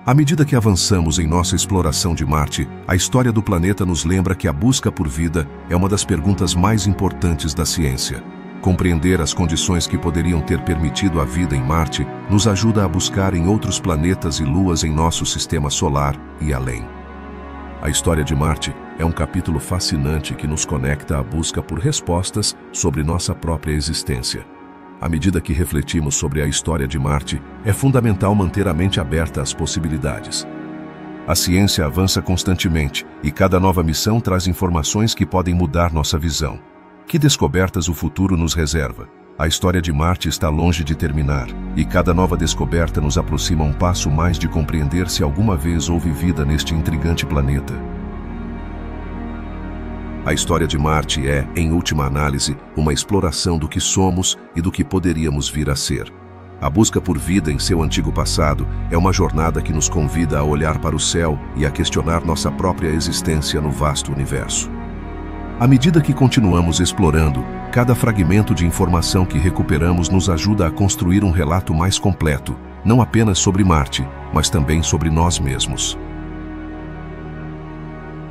À medida que avançamos em nossa exploração de Marte, a história do planeta nos lembra que a busca por vida é uma das perguntas mais importantes da ciência. Compreender as condições que poderiam ter permitido a vida em Marte nos ajuda a buscar em outros planetas e luas em nosso sistema solar e além. A história de Marte é um capítulo fascinante que nos conecta à busca por respostas sobre nossa própria existência. À medida que refletimos sobre a história de Marte, é fundamental manter a mente aberta às possibilidades. A ciência avança constantemente e cada nova missão traz informações que podem mudar nossa visão. Que descobertas o futuro nos reserva? A história de Marte está longe de terminar, e cada nova descoberta nos aproxima um passo mais de compreender se alguma vez houve vida neste intrigante planeta. A história de Marte é, em última análise, uma exploração do que somos e do que poderíamos vir a ser. A busca por vida em seu antigo passado é uma jornada que nos convida a olhar para o céu e a questionar nossa própria existência no vasto universo. À medida que continuamos explorando, cada fragmento de informação que recuperamos nos ajuda a construir um relato mais completo, não apenas sobre Marte, mas também sobre nós mesmos.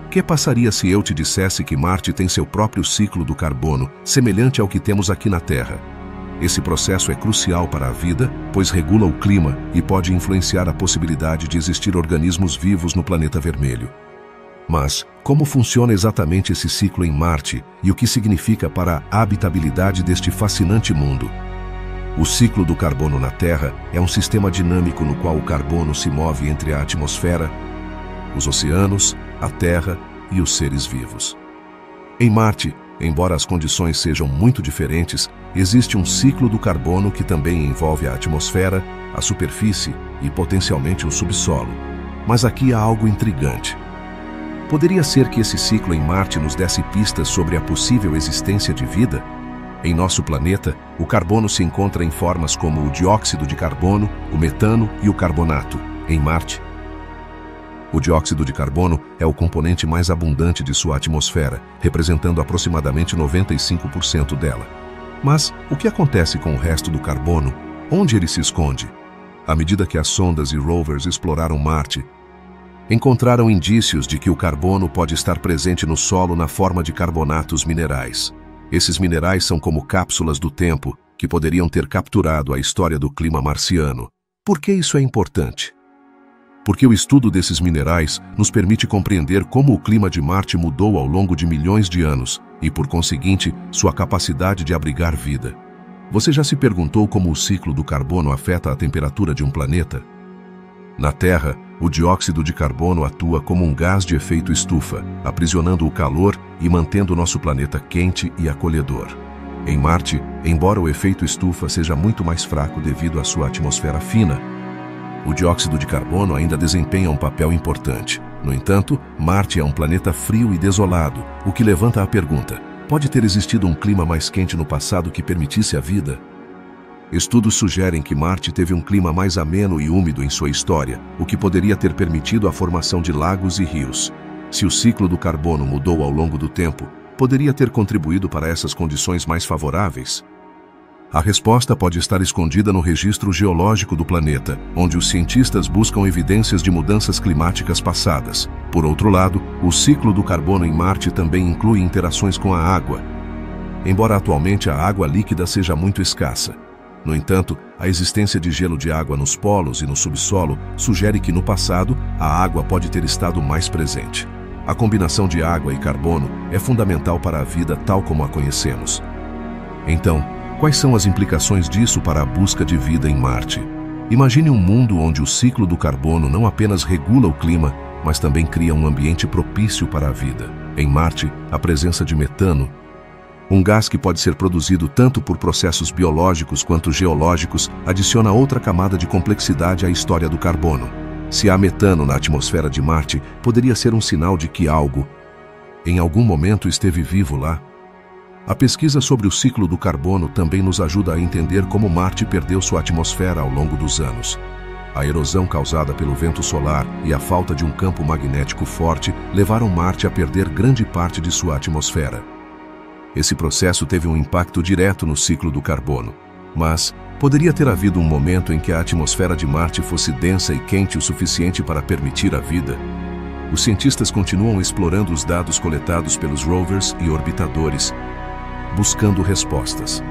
O que passaria se eu te dissesse que Marte tem seu próprio ciclo do carbono, semelhante ao que temos aqui na Terra? Esse processo é crucial para a vida, pois regula o clima e pode influenciar a possibilidade de existir organismos vivos no planeta vermelho. Mas como funciona exatamente esse ciclo em Marte e o que significa para a habitabilidade deste fascinante mundo? O ciclo do carbono na Terra é um sistema dinâmico no qual o carbono se move entre a atmosfera, os oceanos, a Terra e os seres vivos. Em Marte, embora as condições sejam muito diferentes, existe um ciclo do carbono que também envolve a atmosfera, a superfície e potencialmente o subsolo. Mas aqui há algo intrigante. Poderia ser que esse ciclo em Marte nos desse pistas sobre a possível existência de vida? Em nosso planeta, o carbono se encontra em formas como o dióxido de carbono, o metano e o carbonato. Em Marte, o dióxido de carbono é o componente mais abundante de sua atmosfera, representando aproximadamente 95% dela. Mas o que acontece com o resto do carbono? Onde ele se esconde? À medida que as sondas e rovers exploraram Marte, encontraram indícios de que o carbono pode estar presente no solo na forma de carbonatos minerais. Esses minerais são como cápsulas do tempo que poderiam ter capturado a história do clima marciano. Por que isso é importante? Porque o estudo desses minerais nos permite compreender como o clima de Marte mudou ao longo de milhões de anos e, por conseguinte, sua capacidade de abrigar vida. Você já se perguntou como o ciclo do carbono afeta a temperatura de um planeta? Na Terra, o dióxido de carbono atua como um gás de efeito estufa, aprisionando o calor e mantendo nosso planeta quente e acolhedor. Em Marte, embora o efeito estufa seja muito mais fraco devido à sua atmosfera fina, o dióxido de carbono ainda desempenha um papel importante. No entanto, Marte é um planeta frio e desolado, o que levanta a pergunta: pode ter existido um clima mais quente no passado que permitisse a vida? Estudos sugerem que Marte teve um clima mais ameno e úmido em sua história, o que poderia ter permitido a formação de lagos e rios. Se o ciclo do carbono mudou ao longo do tempo, poderia ter contribuído para essas condições mais favoráveis? A resposta pode estar escondida no registro geológico do planeta, onde os cientistas buscam evidências de mudanças climáticas passadas. Por outro lado, o ciclo do carbono em Marte também inclui interações com a água. Embora atualmente a água líquida seja muito escassa, no entanto, a existência de gelo de água nos polos e no subsolo sugere que no passado a água pode ter estado mais presente. A combinação de água e carbono é fundamental para a vida tal como a conhecemos. Então, quais são as implicações disso para a busca de vida em Marte? Imagine um mundo onde o ciclo do carbono não apenas regula o clima, mas também cria um ambiente propício para a vida. Em Marte, a presença de metano, um gás que pode ser produzido tanto por processos biológicos quanto geológicos, adiciona outra camada de complexidade à história do carbono. Se há metano na atmosfera de Marte, poderia ser um sinal de que algo, em algum momento, esteve vivo lá. A pesquisa sobre o ciclo do carbono também nos ajuda a entender como Marte perdeu sua atmosfera ao longo dos anos. A erosão causada pelo vento solar e a falta de um campo magnético forte levaram Marte a perder grande parte de sua atmosfera. Esse processo teve um impacto direto no ciclo do carbono. Mas poderia ter havido um momento em que a atmosfera de Marte fosse densa e quente o suficiente para permitir a vida? Os cientistas continuam explorando os dados coletados pelos rovers e orbitadores, buscando respostas.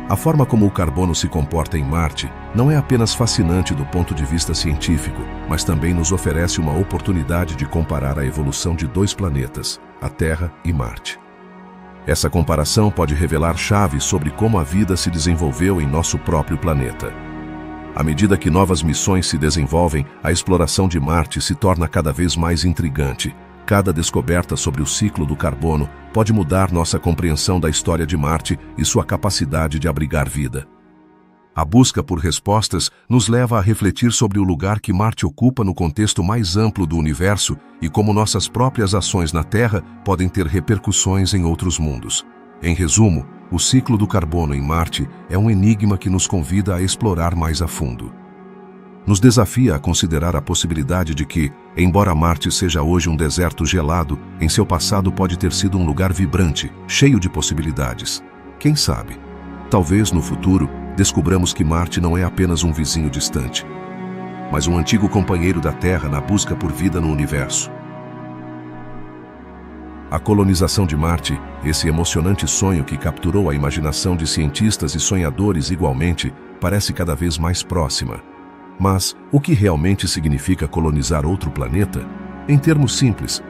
A forma como o carbono se comporta em Marte não é apenas fascinante do ponto de vista científico, mas também nos oferece uma oportunidade de comparar a evolução de dois planetas, a Terra e Marte. Essa comparação pode revelar chaves sobre como a vida se desenvolveu em nosso próprio planeta. À medida que novas missões se desenvolvem, a exploração de Marte se torna cada vez mais intrigante. Cada descoberta sobre o ciclo do carbono pode mudar nossa compreensão da história de Marte e sua capacidade de abrigar vida. A busca por respostas nos leva a refletir sobre o lugar que Marte ocupa no contexto mais amplo do universo e como nossas próprias ações na Terra podem ter repercussões em outros mundos. Em resumo, o ciclo do carbono em Marte é um enigma que nos convida a explorar mais a fundo. Nos desafia a considerar a possibilidade de que, embora Marte seja hoje um deserto gelado, em seu passado pode ter sido um lugar vibrante, cheio de possibilidades. Quem sabe? Talvez, no futuro, descobramos que Marte não é apenas um vizinho distante, mas um antigo companheiro da Terra na busca por vida no universo. A colonização de Marte, esse emocionante sonho que capturou a imaginação de cientistas e sonhadores igualmente, parece cada vez mais próxima. Mas o que realmente significa colonizar outro planeta? Em termos simples,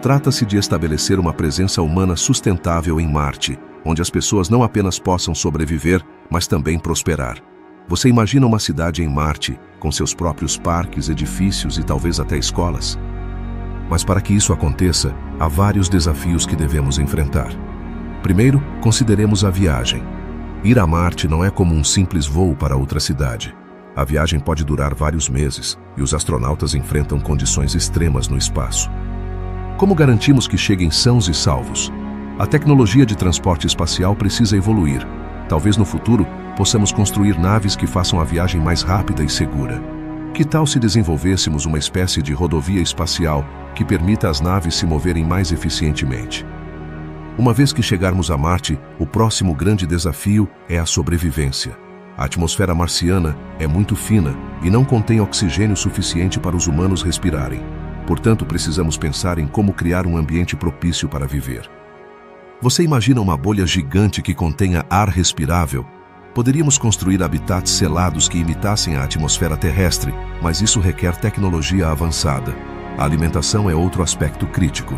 Trata-se de estabelecer uma presença humana sustentável em Marte, onde as pessoas não apenas possam sobreviver, mas também prosperar. Você imagina uma cidade em Marte, com seus próprios parques, edifícios e talvez até escolas? Mas para que isso aconteça, há vários desafios que devemos enfrentar. Primeiro, consideremos a viagem. Ir a Marte não é como um simples voo para outra cidade. A viagem pode durar vários meses e os astronautas enfrentam condições extremas no espaço. Como garantimos que cheguem sãos e salvos? A tecnologia de transporte espacial precisa evoluir. Talvez no futuro possamos construir naves que façam a viagem mais rápida e segura. Que tal se desenvolvêssemos uma espécie de rodovia espacial que permita às naves se moverem mais eficientemente? Uma vez que chegarmos a Marte, o próximo grande desafio é a sobrevivência. A atmosfera marciana é muito fina e não contém oxigênio suficiente para os humanos respirarem. Portanto, precisamos pensar em como criar um ambiente propício para viver. Você imagina uma bolha gigante que contenha ar respirável? Poderíamos construir habitats selados que imitassem a atmosfera terrestre, mas isso requer tecnologia avançada. A alimentação é outro aspecto crítico.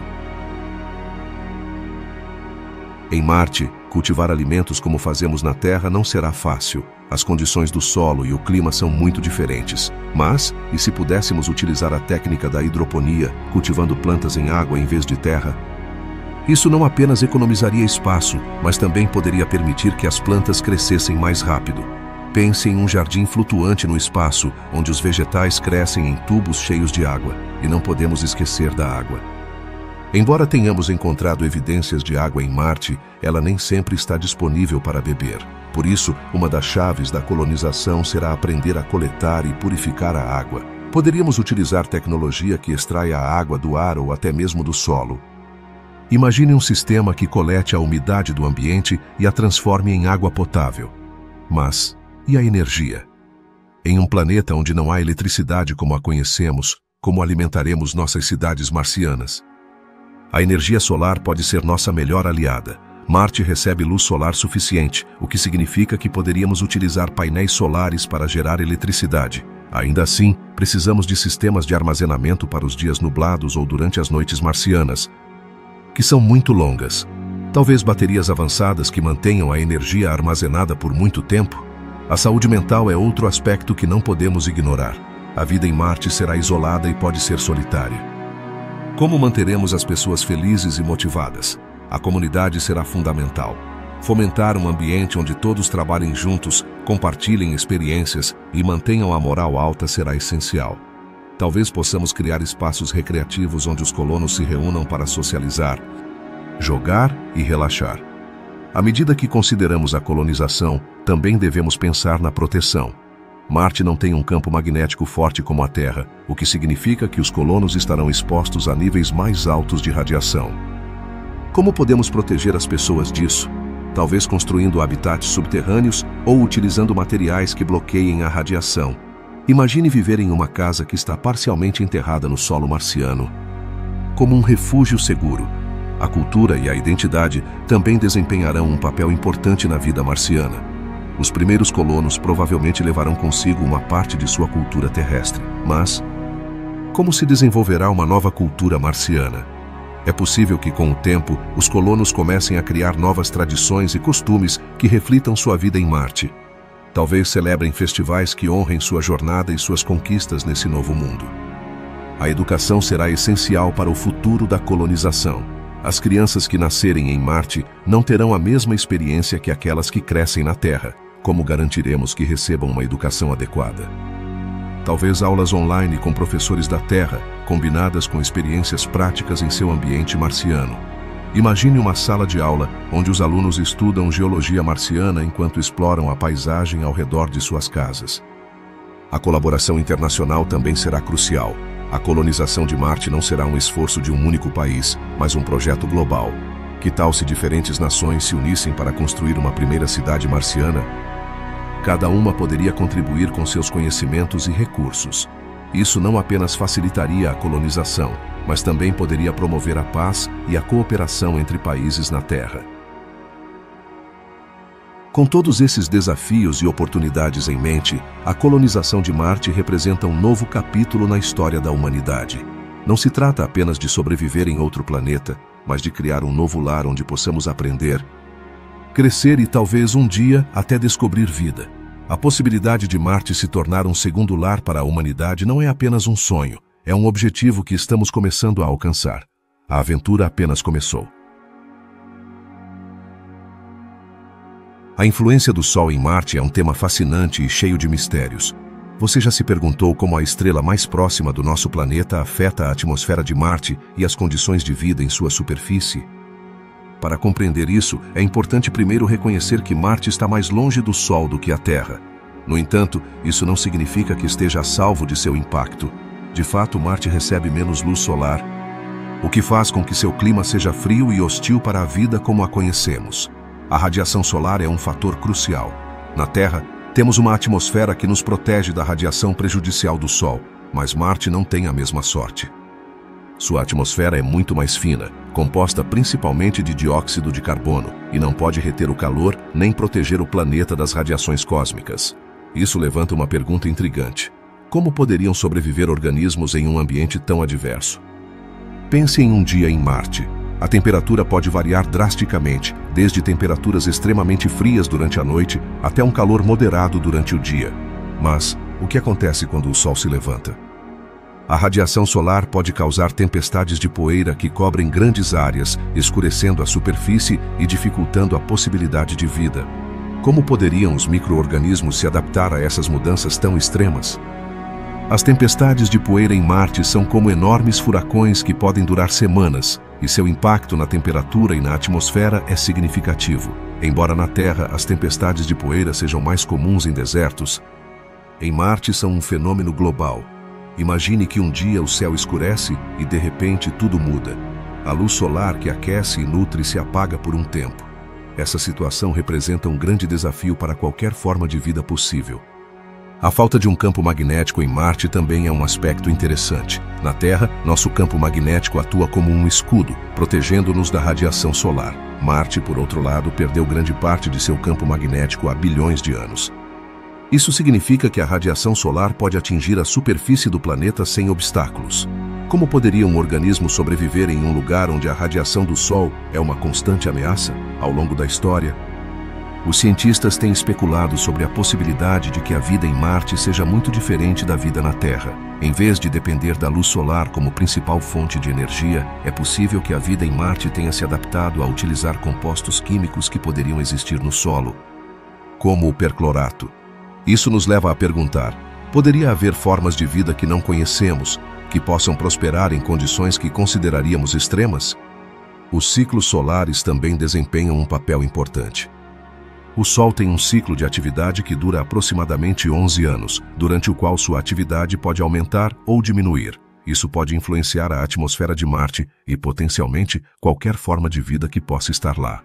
Em Marte, cultivar alimentos como fazemos na Terra não será fácil. As condições do solo e o clima são muito diferentes. Mas, e se pudéssemos utilizar a técnica da hidroponia, cultivando plantas em água em vez de terra? Isso não apenas economizaria espaço, mas também poderia permitir que as plantas crescessem mais rápido. Pense em um jardim flutuante no espaço, onde os vegetais crescem em tubos cheios de água, e não podemos esquecer da água. Embora tenhamos encontrado evidências de água em Marte, ela nem sempre está disponível para beber. Por isso, uma das chaves da colonização será aprender a coletar e purificar a água. Poderíamos utilizar tecnologia que extraia a água do ar ou até mesmo do solo. Imagine um sistema que colete a umidade do ambiente e a transforme em água potável. Mas, e a energia? Em um planeta onde não há eletricidade como a conhecemos, como alimentaremos nossas cidades marcianas? A energia solar pode ser nossa melhor aliada. Marte recebe luz solar suficiente, o que significa que poderíamos utilizar painéis solares para gerar eletricidade. Ainda assim, precisamos de sistemas de armazenamento para os dias nublados ou durante as noites marcianas, que são muito longas. Talvez baterias avançadas que mantenham a energia armazenada por muito tempo. A saúde mental é outro aspecto que não podemos ignorar. A vida em Marte será isolada e pode ser solitária. Como manteremos as pessoas felizes e motivadas? A comunidade será fundamental. Fomentar um ambiente onde todos trabalhem juntos, compartilhem experiências e mantenham a moral alta será essencial. Talvez possamos criar espaços recreativos onde os colonos se reúnam para socializar, jogar e relaxar. À medida que consideramos a colonização, também devemos pensar na proteção. Marte não tem um campo magnético forte como a Terra, o que significa que os colonos estarão expostos a níveis mais altos de radiação. Como podemos proteger as pessoas disso? Talvez construindo habitats subterrâneos ou utilizando materiais que bloqueiem a radiação. Imagine viver em uma casa que está parcialmente enterrada no solo marciano. Como um refúgio seguro, a cultura e a identidade também desempenharão um papel importante na vida marciana. Os primeiros colonos provavelmente levarão consigo uma parte de sua cultura terrestre. Mas, como se desenvolverá uma nova cultura marciana? É possível que, com o tempo, os colonos comecem a criar novas tradições e costumes que reflitam sua vida em Marte. Talvez celebrem festivais que honrem sua jornada e suas conquistas nesse novo mundo. A educação será essencial para o futuro da colonização. As crianças que nascerem em Marte não terão a mesma experiência que aquelas que crescem na Terra. Como garantiremos que recebam uma educação adequada? Talvez aulas online com professores da Terra, combinadas com experiências práticas em seu ambiente marciano. Imagine uma sala de aula onde os alunos estudam geologia marciana enquanto exploram a paisagem ao redor de suas casas. A colaboração internacional também será crucial. A colonização de Marte não será um esforço de um único país, mas um projeto global. Que tal se diferentes nações se unissem para construir uma primeira cidade marciana? Cada uma poderia contribuir com seus conhecimentos e recursos. Isso não apenas facilitaria a colonização, mas também poderia promover a paz e a cooperação entre países na Terra. Com todos esses desafios e oportunidades em mente, a colonização de Marte representa um novo capítulo na história da humanidade. Não se trata apenas de sobreviver em outro planeta, mas de criar um novo lar onde possamos aprender, crescer e talvez um dia até descobrir vida. A possibilidade de Marte se tornar um segundo lar para a humanidade não é apenas um sonho, é um objetivo que estamos começando a alcançar. A aventura apenas começou. A influência do Sol em Marte é um tema fascinante e cheio de mistérios. Você já se perguntou como a estrela mais próxima do nosso planeta afeta a atmosfera de Marte e as condições de vida em sua superfície? Para compreender isso, é importante primeiro reconhecer que Marte está mais longe do Sol do que a Terra. No entanto, isso não significa que esteja a salvo de seu impacto. De fato, Marte recebe menos luz solar, o que faz com que seu clima seja frio e hostil para a vida como a conhecemos. A radiação solar é um fator crucial. Na Terra, temos uma atmosfera que nos protege da radiação prejudicial do Sol, mas Marte não tem a mesma sorte. Sua atmosfera é muito mais fina, composta principalmente de dióxido de carbono, e não pode reter o calor nem proteger o planeta das radiações cósmicas. Isso levanta uma pergunta intrigante. Como poderiam sobreviver organismos em um ambiente tão adverso? Pense em um dia em Marte. A temperatura pode variar drasticamente, desde temperaturas extremamente frias durante a noite até um calor moderado durante o dia. Mas o que acontece quando o Sol se levanta? A radiação solar pode causar tempestades de poeira que cobrem grandes áreas, escurecendo a superfície e dificultando a possibilidade de vida. Como poderiam os micro-organismos se adaptar a essas mudanças tão extremas? As tempestades de poeira em Marte são como enormes furacões que podem durar semanas, e seu impacto na temperatura e na atmosfera é significativo. Embora na Terra as tempestades de poeira sejam mais comuns em desertos, em Marte são um fenômeno global. Imagine que um dia o céu escurece e de repente tudo muda. A luz solar que aquece e nutre se apaga por um tempo. Essa situação representa um grande desafio para qualquer forma de vida possível. A falta de um campo magnético em Marte também é um aspecto interessante. Na Terra, nosso campo magnético atua como um escudo, protegendo-nos da radiação solar. Marte, por outro lado, perdeu grande parte de seu campo magnético há bilhões de anos. Isso significa que a radiação solar pode atingir a superfície do planeta sem obstáculos. Como poderia um organismo sobreviver em um lugar onde a radiação do Sol é uma constante ameaça? Ao longo da história, os cientistas têm especulado sobre a possibilidade de que a vida em Marte seja muito diferente da vida na Terra. Em vez de depender da luz solar como principal fonte de energia, é possível que a vida em Marte tenha se adaptado a utilizar compostos químicos que poderiam existir no solo, como o perclorato. Isso nos leva a perguntar: poderia haver formas de vida que não conhecemos, que possam prosperar em condições que consideraríamos extremas? Os ciclos solares também desempenham um papel importante. O Sol tem um ciclo de atividade que dura aproximadamente 11 anos, durante o qual sua atividade pode aumentar ou diminuir. Isso pode influenciar a atmosfera de Marte e, potencialmente, qualquer forma de vida que possa estar lá.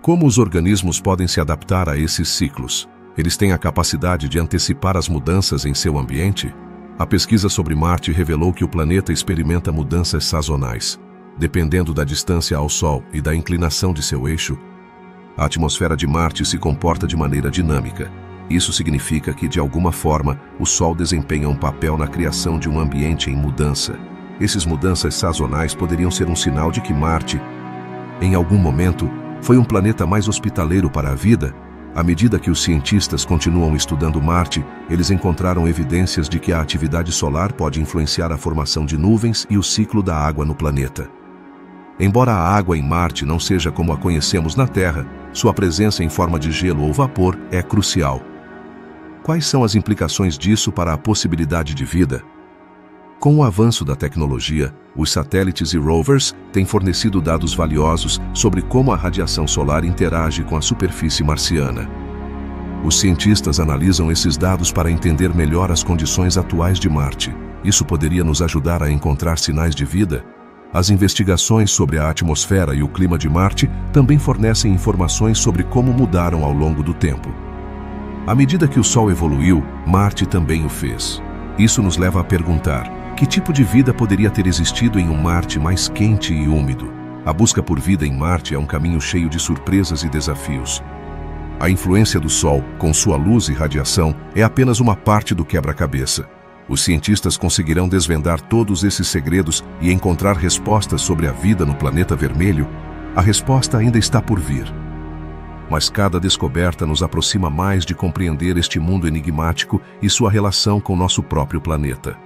Como os organismos podem se adaptar a esses ciclos? Eles têm a capacidade de antecipar as mudanças em seu ambiente? A pesquisa sobre Marte revelou que o planeta experimenta mudanças sazonais. Dependendo da distância ao Sol e da inclinação de seu eixo, a atmosfera de Marte se comporta de maneira dinâmica. Isso significa que, de alguma forma, o Sol desempenha um papel na criação de um ambiente em mudança. Essas mudanças sazonais poderiam ser um sinal de que Marte, em algum momento, foi um planeta mais hospitaleiro para a vida. À medida que os cientistas continuam estudando Marte, eles encontraram evidências de que a atividade solar pode influenciar a formação de nuvens e o ciclo da água no planeta. Embora a água em Marte não seja como a conhecemos na Terra, sua presença em forma de gelo ou vapor é crucial. Quais são as implicações disso para a possibilidade de vida? Com o avanço da tecnologia, os satélites e rovers têm fornecido dados valiosos sobre como a radiação solar interage com a superfície marciana. Os cientistas analisam esses dados para entender melhor as condições atuais de Marte. Isso poderia nos ajudar a encontrar sinais de vida? As investigações sobre a atmosfera e o clima de Marte também fornecem informações sobre como mudaram ao longo do tempo. À medida que o Sol evoluiu, Marte também o fez. Isso nos leva a perguntar: que tipo de vida poderia ter existido em um Marte mais quente e úmido? A busca por vida em Marte é um caminho cheio de surpresas e desafios. A influência do Sol, com sua luz e radiação, é apenas uma parte do quebra-cabeça. Os cientistas conseguirão desvendar todos esses segredos e encontrar respostas sobre a vida no planeta vermelho? A resposta ainda está por vir. Mas cada descoberta nos aproxima mais de compreender este mundo enigmático e sua relação com nosso próprio planeta.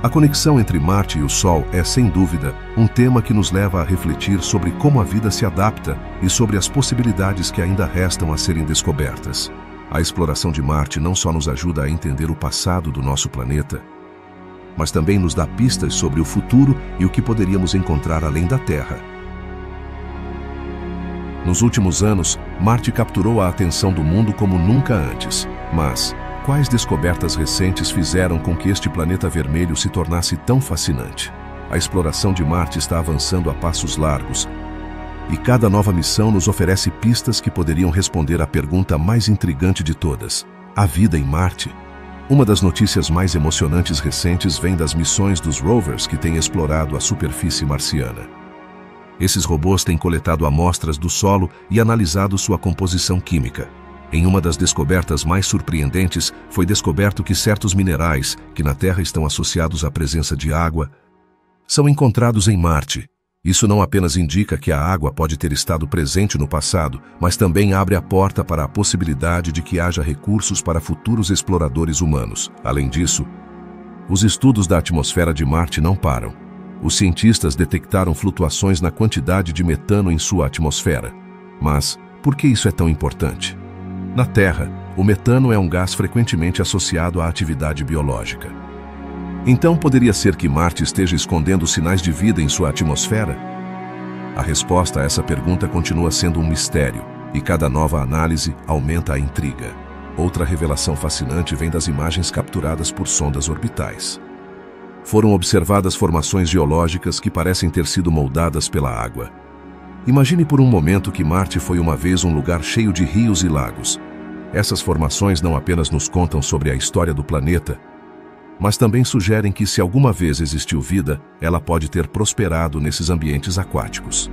A conexão entre Marte e o Sol é, sem dúvida, um tema que nos leva a refletir sobre como a vida se adapta e sobre as possibilidades que ainda restam a serem descobertas. A exploração de Marte não só nos ajuda a entender o passado do nosso planeta, mas também nos dá pistas sobre o futuro e o que poderíamos encontrar além da Terra. Nos últimos anos, Marte capturou a atenção do mundo como nunca antes, mas quais descobertas recentes fizeram com que este planeta vermelho se tornasse tão fascinante? A exploração de Marte está avançando a passos largos, e cada nova missão nos oferece pistas que poderiam responder à pergunta mais intrigante de todas: a vida em Marte? Uma das notícias mais emocionantes recentes vem das missões dos rovers que têm explorado a superfície marciana. Esses robôs têm coletado amostras do solo e analisado sua composição química. Em uma das descobertas mais surpreendentes, foi descoberto que certos minerais, que na Terra estão associados à presença de água, são encontrados em Marte. Isso não apenas indica que a água pode ter estado presente no passado, mas também abre a porta para a possibilidade de que haja recursos para futuros exploradores humanos. Além disso, os estudos da atmosfera de Marte não param. Os cientistas detectaram flutuações na quantidade de metano em sua atmosfera. Mas por que isso é tão importante? Na Terra, o metano é um gás frequentemente associado à atividade biológica. Então, poderia ser que Marte esteja escondendo sinais de vida em sua atmosfera? A resposta a essa pergunta continua sendo um mistério, e cada nova análise aumenta a intriga. Outra revelação fascinante vem das imagens capturadas por sondas orbitais. Foram observadas formações geológicas que parecem ter sido moldadas pela água. Imagine por um momento que Marte foi uma vez um lugar cheio de rios e lagos. Essas formações não apenas nos contam sobre a história do planeta, mas também sugerem que, se alguma vez existiu vida, ela pode ter prosperado nesses ambientes aquáticos.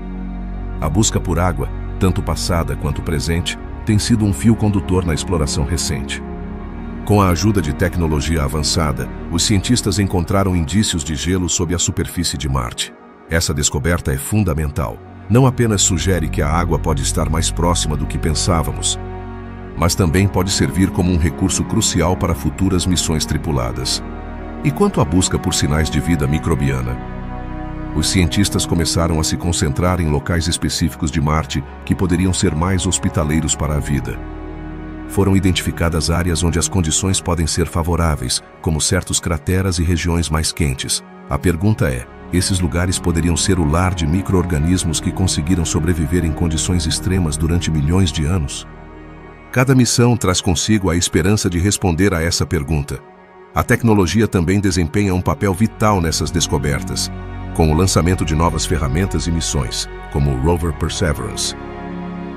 A busca por água, tanto passada quanto presente, tem sido um fio condutor na exploração recente. Com a ajuda de tecnologia avançada, os cientistas encontraram indícios de gelo sob a superfície de Marte. Essa descoberta é fundamental. Não apenas sugere que a água pode estar mais próxima do que pensávamos, mas também pode servir como um recurso crucial para futuras missões tripuladas. E quanto à busca por sinais de vida microbiana? Os cientistas começaram a se concentrar em locais específicos de Marte que poderiam ser mais hospitaleiros para a vida. Foram identificadas áreas onde as condições podem ser favoráveis, como certos crateras e regiões mais quentes. A pergunta é: esses lugares poderiam ser o lar de micro-organismos que conseguiram sobreviver em condições extremas durante milhões de anos? Cada missão traz consigo a esperança de responder a essa pergunta. A tecnologia também desempenha um papel vital nessas descobertas, com o lançamento de novas ferramentas e missões, como o rover Perseverance.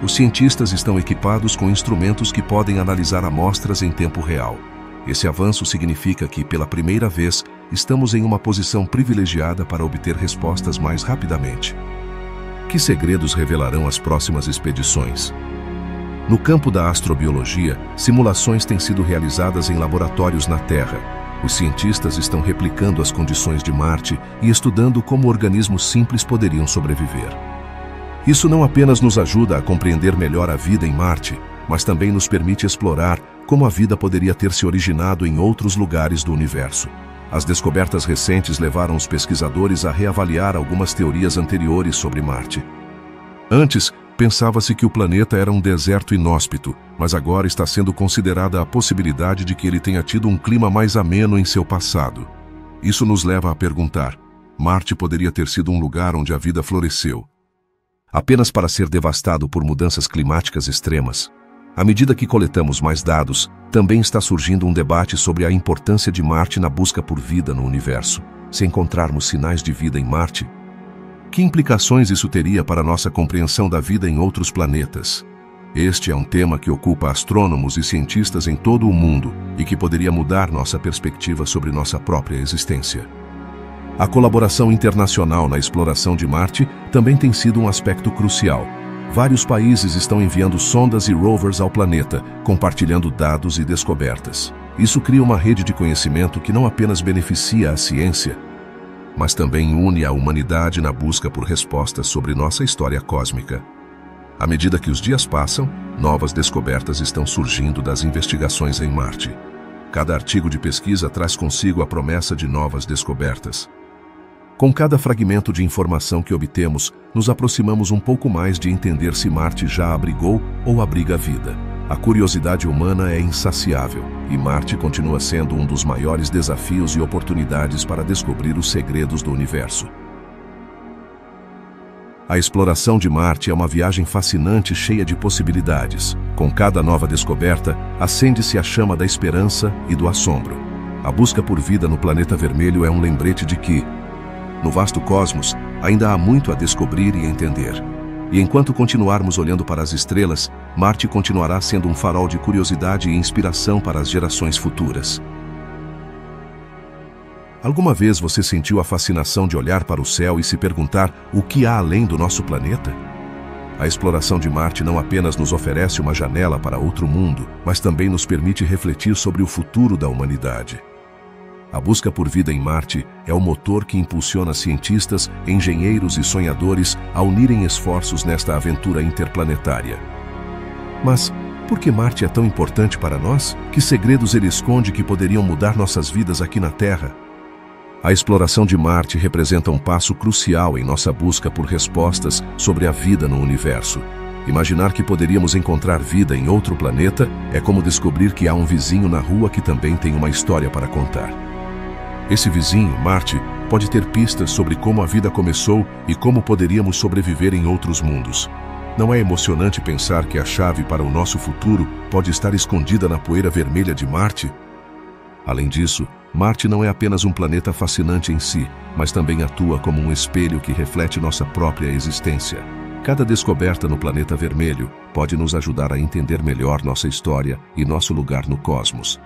Os cientistas estão equipados com instrumentos que podem analisar amostras em tempo real. Esse avanço significa que, pela primeira vez, estamos em uma posição privilegiada para obter respostas mais rapidamente. Que segredos revelarão as próximas expedições? No campo da astrobiologia, simulações têm sido realizadas em laboratórios na Terra. Os cientistas estão replicando as condições de Marte e estudando como organismos simples poderiam sobreviver. Isso não apenas nos ajuda a compreender melhor a vida em Marte, mas também nos permite explorar como a vida poderia ter se originado em outros lugares do universo. As descobertas recentes levaram os pesquisadores a reavaliar algumas teorias anteriores sobre Marte. Antes, pensava-se que o planeta era um deserto inóspito, mas agora está sendo considerada a possibilidade de que ele tenha tido um clima mais ameno em seu passado. Isso nos leva a perguntar: Marte poderia ter sido um lugar onde a vida floresceu, apenas para ser devastado por mudanças climáticas extremas? À medida que coletamos mais dados, também está surgindo um debate sobre a importância de Marte na busca por vida no universo. Se encontrarmos sinais de vida em Marte, que implicações isso teria para nossa compreensão da vida em outros planetas? Este é um tema que ocupa astrônomos e cientistas em todo o mundo e que poderia mudar nossa perspectiva sobre nossa própria existência. A colaboração internacional na exploração de Marte também tem sido um aspecto crucial. Vários países estão enviando sondas e rovers ao planeta, compartilhando dados e descobertas. Isso cria uma rede de conhecimento que não apenas beneficia a ciência, mas também une a humanidade na busca por respostas sobre nossa história cósmica. À medida que os dias passam, novas descobertas estão surgindo das investigações em Marte. Cada artigo de pesquisa traz consigo a promessa de novas descobertas. Com cada fragmento de informação que obtemos, nos aproximamos um pouco mais de entender se Marte já abrigou ou abriga vida. A curiosidade humana é insaciável, e Marte continua sendo um dos maiores desafios e oportunidades para descobrir os segredos do universo. A exploração de Marte é uma viagem fascinante cheia de possibilidades. Com cada nova descoberta, acende-se a chama da esperança e do assombro. A busca por vida no planeta vermelho é um lembrete de que, no vasto cosmos, ainda há muito a descobrir e entender. E enquanto continuarmos olhando para as estrelas, Marte continuará sendo um farol de curiosidade e inspiração para as gerações futuras. Alguma vez você sentiu a fascinação de olhar para o céu e se perguntar o que há além do nosso planeta? A exploração de Marte não apenas nos oferece uma janela para outro mundo, mas também nos permite refletir sobre o futuro da humanidade. A busca por vida em Marte é o motor que impulsiona cientistas, engenheiros e sonhadores a unirem esforços nesta aventura interplanetária. Mas por que Marte é tão importante para nós? Que segredos ele esconde que poderiam mudar nossas vidas aqui na Terra? A exploração de Marte representa um passo crucial em nossa busca por respostas sobre a vida no universo. Imaginar que poderíamos encontrar vida em outro planeta é como descobrir que há um vizinho na rua que também tem uma história para contar. Esse vizinho, Marte, pode ter pistas sobre como a vida começou e como poderíamos sobreviver em outros mundos. Não é emocionante pensar que a chave para o nosso futuro pode estar escondida na poeira vermelha de Marte? Além disso, Marte não é apenas um planeta fascinante em si, mas também atua como um espelho que reflete nossa própria existência. Cada descoberta no planeta vermelho pode nos ajudar a entender melhor nossa história e nosso lugar no cosmos.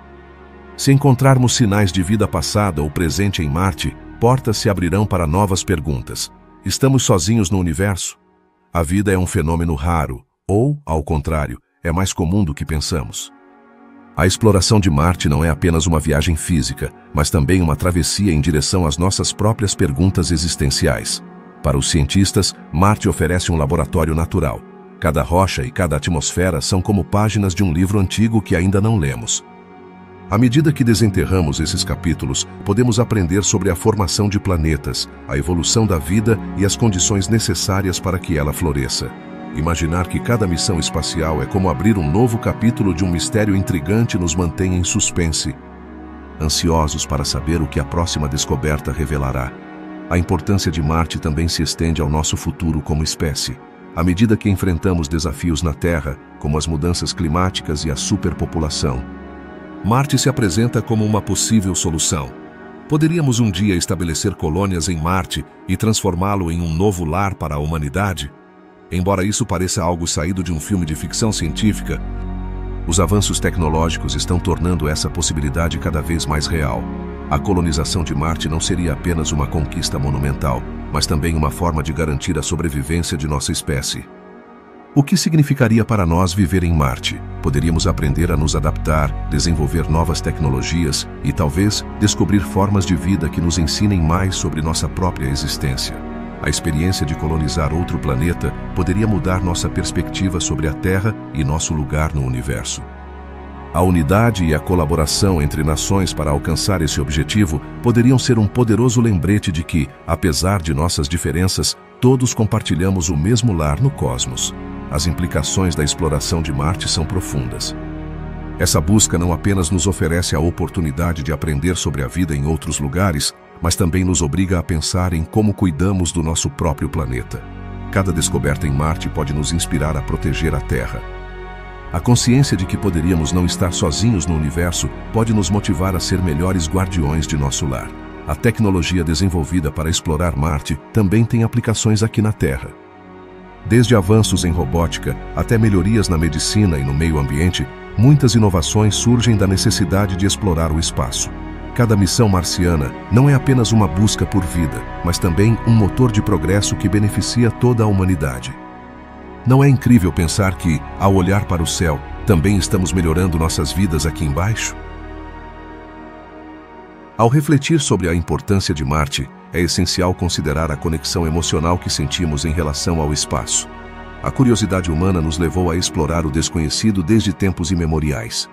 Se encontrarmos sinais de vida passada ou presente em Marte, portas se abrirão para novas perguntas. Estamos sozinhos no universo? A vida é um fenômeno raro, ou, ao contrário, é mais comum do que pensamos. A exploração de Marte não é apenas uma viagem física, mas também uma travessia em direção às nossas próprias perguntas existenciais. Para os cientistas, Marte oferece um laboratório natural. Cada rocha e cada atmosfera são como páginas de um livro antigo que ainda não lemos. À medida que desenterramos esses capítulos, podemos aprender sobre a formação de planetas, a evolução da vida e as condições necessárias para que ela floresça. Imaginar que cada missão espacial é como abrir um novo capítulo de um mistério intrigante nos mantém em suspense, ansiosos para saber o que a próxima descoberta revelará. A importância de Marte também se estende ao nosso futuro como espécie. À medida que enfrentamos desafios na Terra, como as mudanças climáticas e a superpopulação, Marte se apresenta como uma possível solução. Poderíamos um dia estabelecer colônias em Marte e transformá-lo em um novo lar para a humanidade? Embora isso pareça algo saído de um filme de ficção científica, os avanços tecnológicos estão tornando essa possibilidade cada vez mais real. A colonização de Marte não seria apenas uma conquista monumental, mas também uma forma de garantir a sobrevivência de nossa espécie. O que significaria para nós viver em Marte? Poderíamos aprender a nos adaptar, desenvolver novas tecnologias e talvez descobrir formas de vida que nos ensinem mais sobre nossa própria existência. A experiência de colonizar outro planeta poderia mudar nossa perspectiva sobre a Terra e nosso lugar no universo. A unidade e a colaboração entre nações para alcançar esse objetivo poderiam ser um poderoso lembrete de que, apesar de nossas diferenças, todos compartilhamos o mesmo lar no cosmos. As implicações da exploração de Marte são profundas. Essa busca não apenas nos oferece a oportunidade de aprender sobre a vida em outros lugares, mas também nos obriga a pensar em como cuidamos do nosso próprio planeta. Cada descoberta em Marte pode nos inspirar a proteger a Terra. A consciência de que poderíamos não estar sozinhos no universo pode nos motivar a ser melhores guardiões de nosso lar. A tecnologia desenvolvida para explorar Marte também tem aplicações aqui na Terra. Desde avanços em robótica até melhorias na medicina e no meio ambiente, muitas inovações surgem da necessidade de explorar o espaço. Cada missão marciana não é apenas uma busca por vida, mas também um motor de progresso que beneficia toda a humanidade. Não é incrível pensar que, ao olhar para o céu, também estamos melhorando nossas vidas aqui embaixo? Ao refletir sobre a importância de Marte, é essencial considerar a conexão emocional que sentimos em relação ao espaço. A curiosidade humana nos levou a explorar o desconhecido desde tempos imemoriais.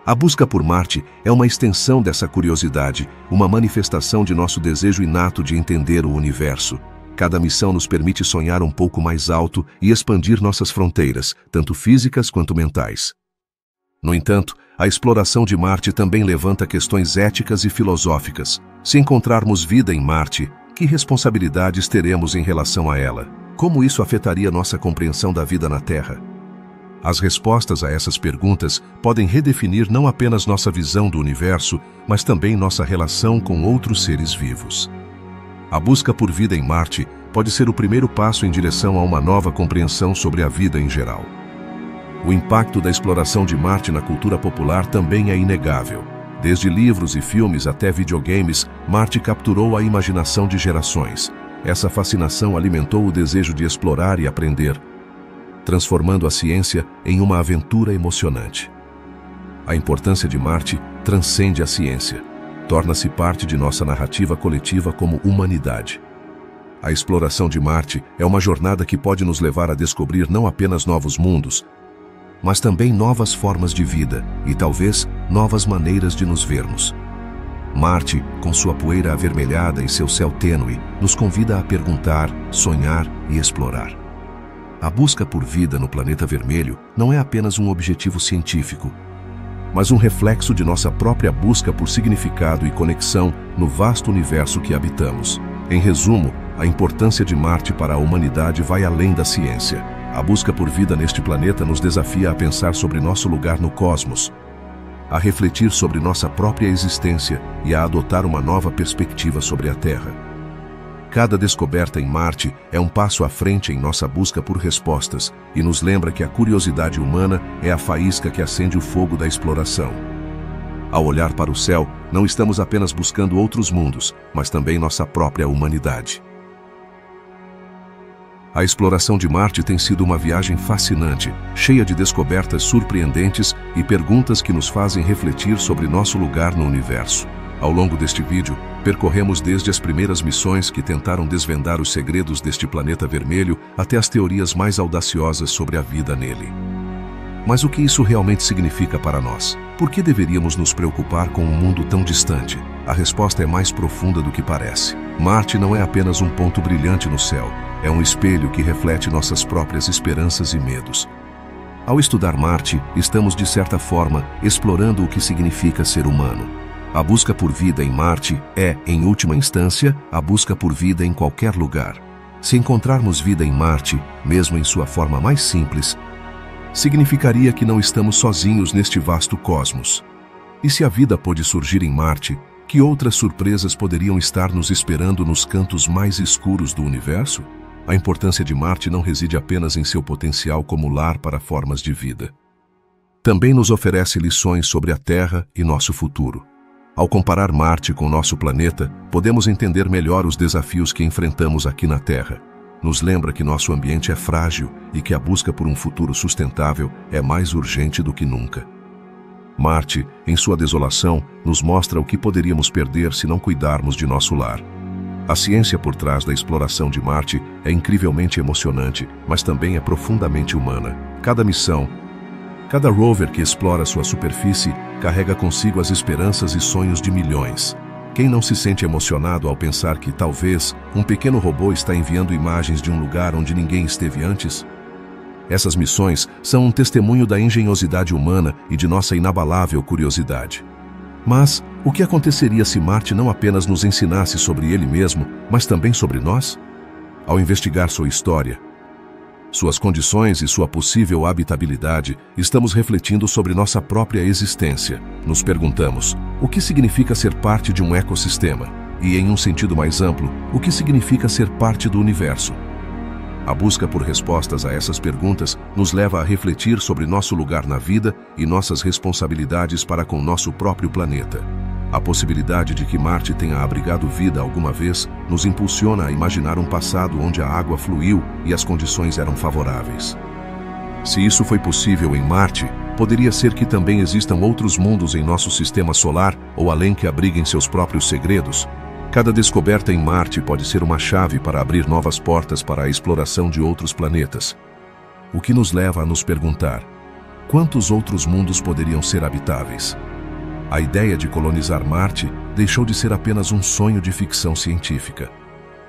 A busca por Marte é uma extensão dessa curiosidade, uma manifestação de nosso desejo inato de entender o universo. Cada missão nos permite sonhar um pouco mais alto e expandir nossas fronteiras, tanto físicas quanto mentais. No entanto, a exploração de Marte também levanta questões éticas e filosóficas. Se encontrarmos vida em Marte, que responsabilidades teremos em relação a ela? Como isso afetaria nossa compreensão da vida na Terra? As respostas a essas perguntas podem redefinir não apenas nossa visão do universo, mas também nossa relação com outros seres vivos. A busca por vida em Marte pode ser o primeiro passo em direção a uma nova compreensão sobre a vida em geral. O impacto da exploração de Marte na cultura popular também é inegável. Desde livros e filmes até videogames, Marte capturou a imaginação de gerações. Essa fascinação alimentou o desejo de explorar e aprender, transformando a ciência em uma aventura emocionante. A importância de Marte transcende a ciência. Torna-se parte de nossa narrativa coletiva como humanidade. A exploração de Marte é uma jornada que pode nos levar a descobrir não apenas novos mundos, mas também novas formas de vida e, talvez, novas maneiras de nos vermos. Marte, com sua poeira avermelhada e seu céu tênue, nos convida a perguntar, sonhar e explorar. A busca por vida no planeta vermelho não é apenas um objetivo científico, mas um reflexo de nossa própria busca por significado e conexão no vasto universo que habitamos. Em resumo, a importância de Marte para a humanidade vai além da ciência. A busca por vida neste planeta nos desafia a pensar sobre nosso lugar no cosmos, a refletir sobre nossa própria existência e a adotar uma nova perspectiva sobre a Terra. Cada descoberta em Marte é um passo à frente em nossa busca por respostas e nos lembra que a curiosidade humana é a faísca que acende o fogo da exploração. Ao olhar para o céu, não estamos apenas buscando outros mundos, mas também nossa própria humanidade. A exploração de Marte tem sido uma viagem fascinante, cheia de descobertas surpreendentes e perguntas que nos fazem refletir sobre nosso lugar no universo. Ao longo deste vídeo, percorremos desde as primeiras missões que tentaram desvendar os segredos deste planeta vermelho até as teorias mais audaciosas sobre a vida nele. Mas o que isso realmente significa para nós? Por que deveríamos nos preocupar com um mundo tão distante? A resposta é mais profunda do que parece. Marte não é apenas um ponto brilhante no céu, é um espelho que reflete nossas próprias esperanças e medos. Ao estudar Marte, estamos, de certa forma, explorando o que significa ser humano. A busca por vida em Marte é, em última instância, a busca por vida em qualquer lugar. Se encontrarmos vida em Marte, mesmo em sua forma mais simples, significaria que não estamos sozinhos neste vasto cosmos. E se a vida pôde surgir em Marte, que outras surpresas poderiam estar nos esperando nos cantos mais escuros do universo? A importância de Marte não reside apenas em seu potencial como lar para formas de vida. Também nos oferece lições sobre a Terra e nosso futuro. Ao comparar Marte com nosso planeta, podemos entender melhor os desafios que enfrentamos aqui na Terra. Nos lembra que nosso ambiente é frágil e que a busca por um futuro sustentável é mais urgente do que nunca. Marte, em sua desolação, nos mostra o que poderíamos perder se não cuidarmos de nosso lar. A ciência por trás da exploração de Marte é incrivelmente emocionante, mas também é profundamente humana. Cada missão, cada rover que explora sua superfície carrega consigo as esperanças e sonhos de milhões. Quem não se sente emocionado ao pensar que, talvez, um pequeno robô está enviando imagens de um lugar onde ninguém esteve antes? Essas missões são um testemunho da engenhosidade humana e de nossa inabalável curiosidade. Mas, o que aconteceria se Marte não apenas nos ensinasse sobre ele mesmo, mas também sobre nós? Ao investigar sua história, suas condições e sua possível habitabilidade, estamos refletindo sobre nossa própria existência. Nos perguntamos, o que significa ser parte de um ecossistema? E, em um sentido mais amplo, o que significa ser parte do universo? A busca por respostas a essas perguntas nos leva a refletir sobre nosso lugar na vida e nossas responsabilidades para com nosso próprio planeta. A possibilidade de que Marte tenha abrigado vida alguma vez nos impulsiona a imaginar um passado onde a água fluiu e as condições eram favoráveis. Se isso foi possível em Marte, Poderia ser que também existam outros mundos em nosso sistema solar ou além que abriguem seus próprios segredos. Cada descoberta em Marte pode ser uma chave para abrir novas portas para a exploração de outros planetas. O que nos leva a nos perguntar: quantos outros mundos poderiam ser habitáveis? A ideia de colonizar Marte deixou de ser apenas um sonho de ficção científica.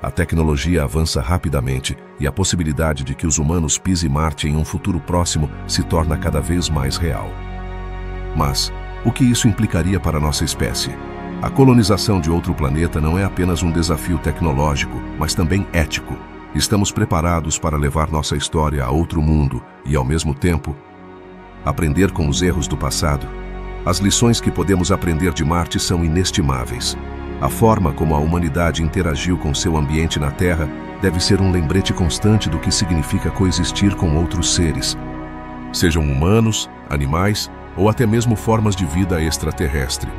A tecnologia avança rapidamente e a possibilidade de que os humanos pisem Marte em um futuro próximo se torna cada vez mais real. Mas, o que isso implicaria para a nossa espécie? A colonização de outro planeta não é apenas um desafio tecnológico, mas também ético. Estamos preparados para levar nossa história a outro mundo e, ao mesmo tempo, aprender com os erros do passado? As lições que podemos aprender de Marte são inestimáveis. A forma como a humanidade interagiu com seu ambiente na Terra deve ser um lembrete constante do que significa coexistir com outros seres, sejam humanos, animais ou até mesmo formas de vida extraterrestre.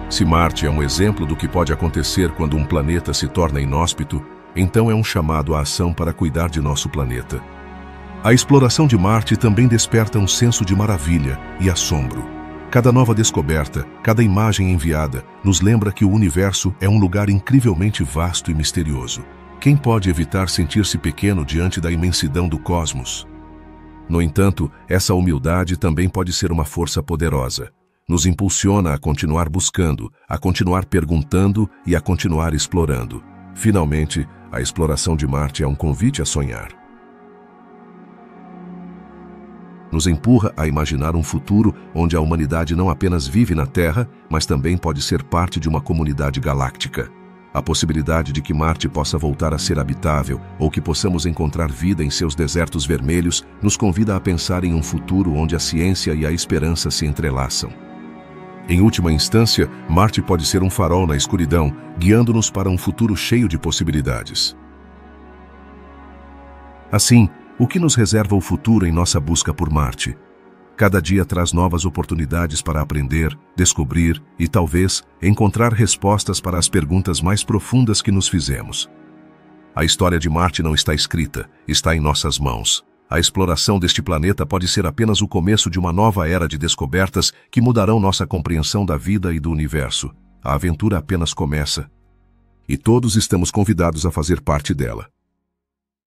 Se Marte é um exemplo do que pode acontecer quando um planeta se torna inóspito, então é um chamado à ação para cuidar de nosso planeta. A exploração de Marte também desperta um senso de maravilha e assombro. Cada nova descoberta, cada imagem enviada, nos lembra que o universo é um lugar incrivelmente vasto e misterioso. Quem pode evitar sentir-se pequeno diante da imensidão do cosmos? No entanto, essa humildade também pode ser uma força poderosa. Nos impulsiona a continuar buscando, a continuar perguntando e a continuar explorando. Finalmente, a exploração de Marte é um convite a sonhar. Nos empurra a imaginar um futuro onde a humanidade não apenas vive na Terra, mas também pode ser parte de uma comunidade galáctica. A possibilidade de que Marte possa voltar a ser habitável ou que possamos encontrar vida em seus desertos vermelhos nos convida a pensar em um futuro onde a ciência e a esperança se entrelaçam. Em última instância, Marte pode ser um farol na escuridão, guiando-nos para um futuro cheio de possibilidades. Assim, o que nos reserva o futuro em nossa busca por Marte? Cada dia traz novas oportunidades para aprender, descobrir e, talvez, encontrar respostas para as perguntas mais profundas que nos fizemos. A história de Marte não está escrita, está em nossas mãos. A exploração deste planeta pode ser apenas o começo de uma nova era de descobertas que mudarão nossa compreensão da vida e do universo. A aventura apenas começa. E todos estamos convidados a fazer parte dela.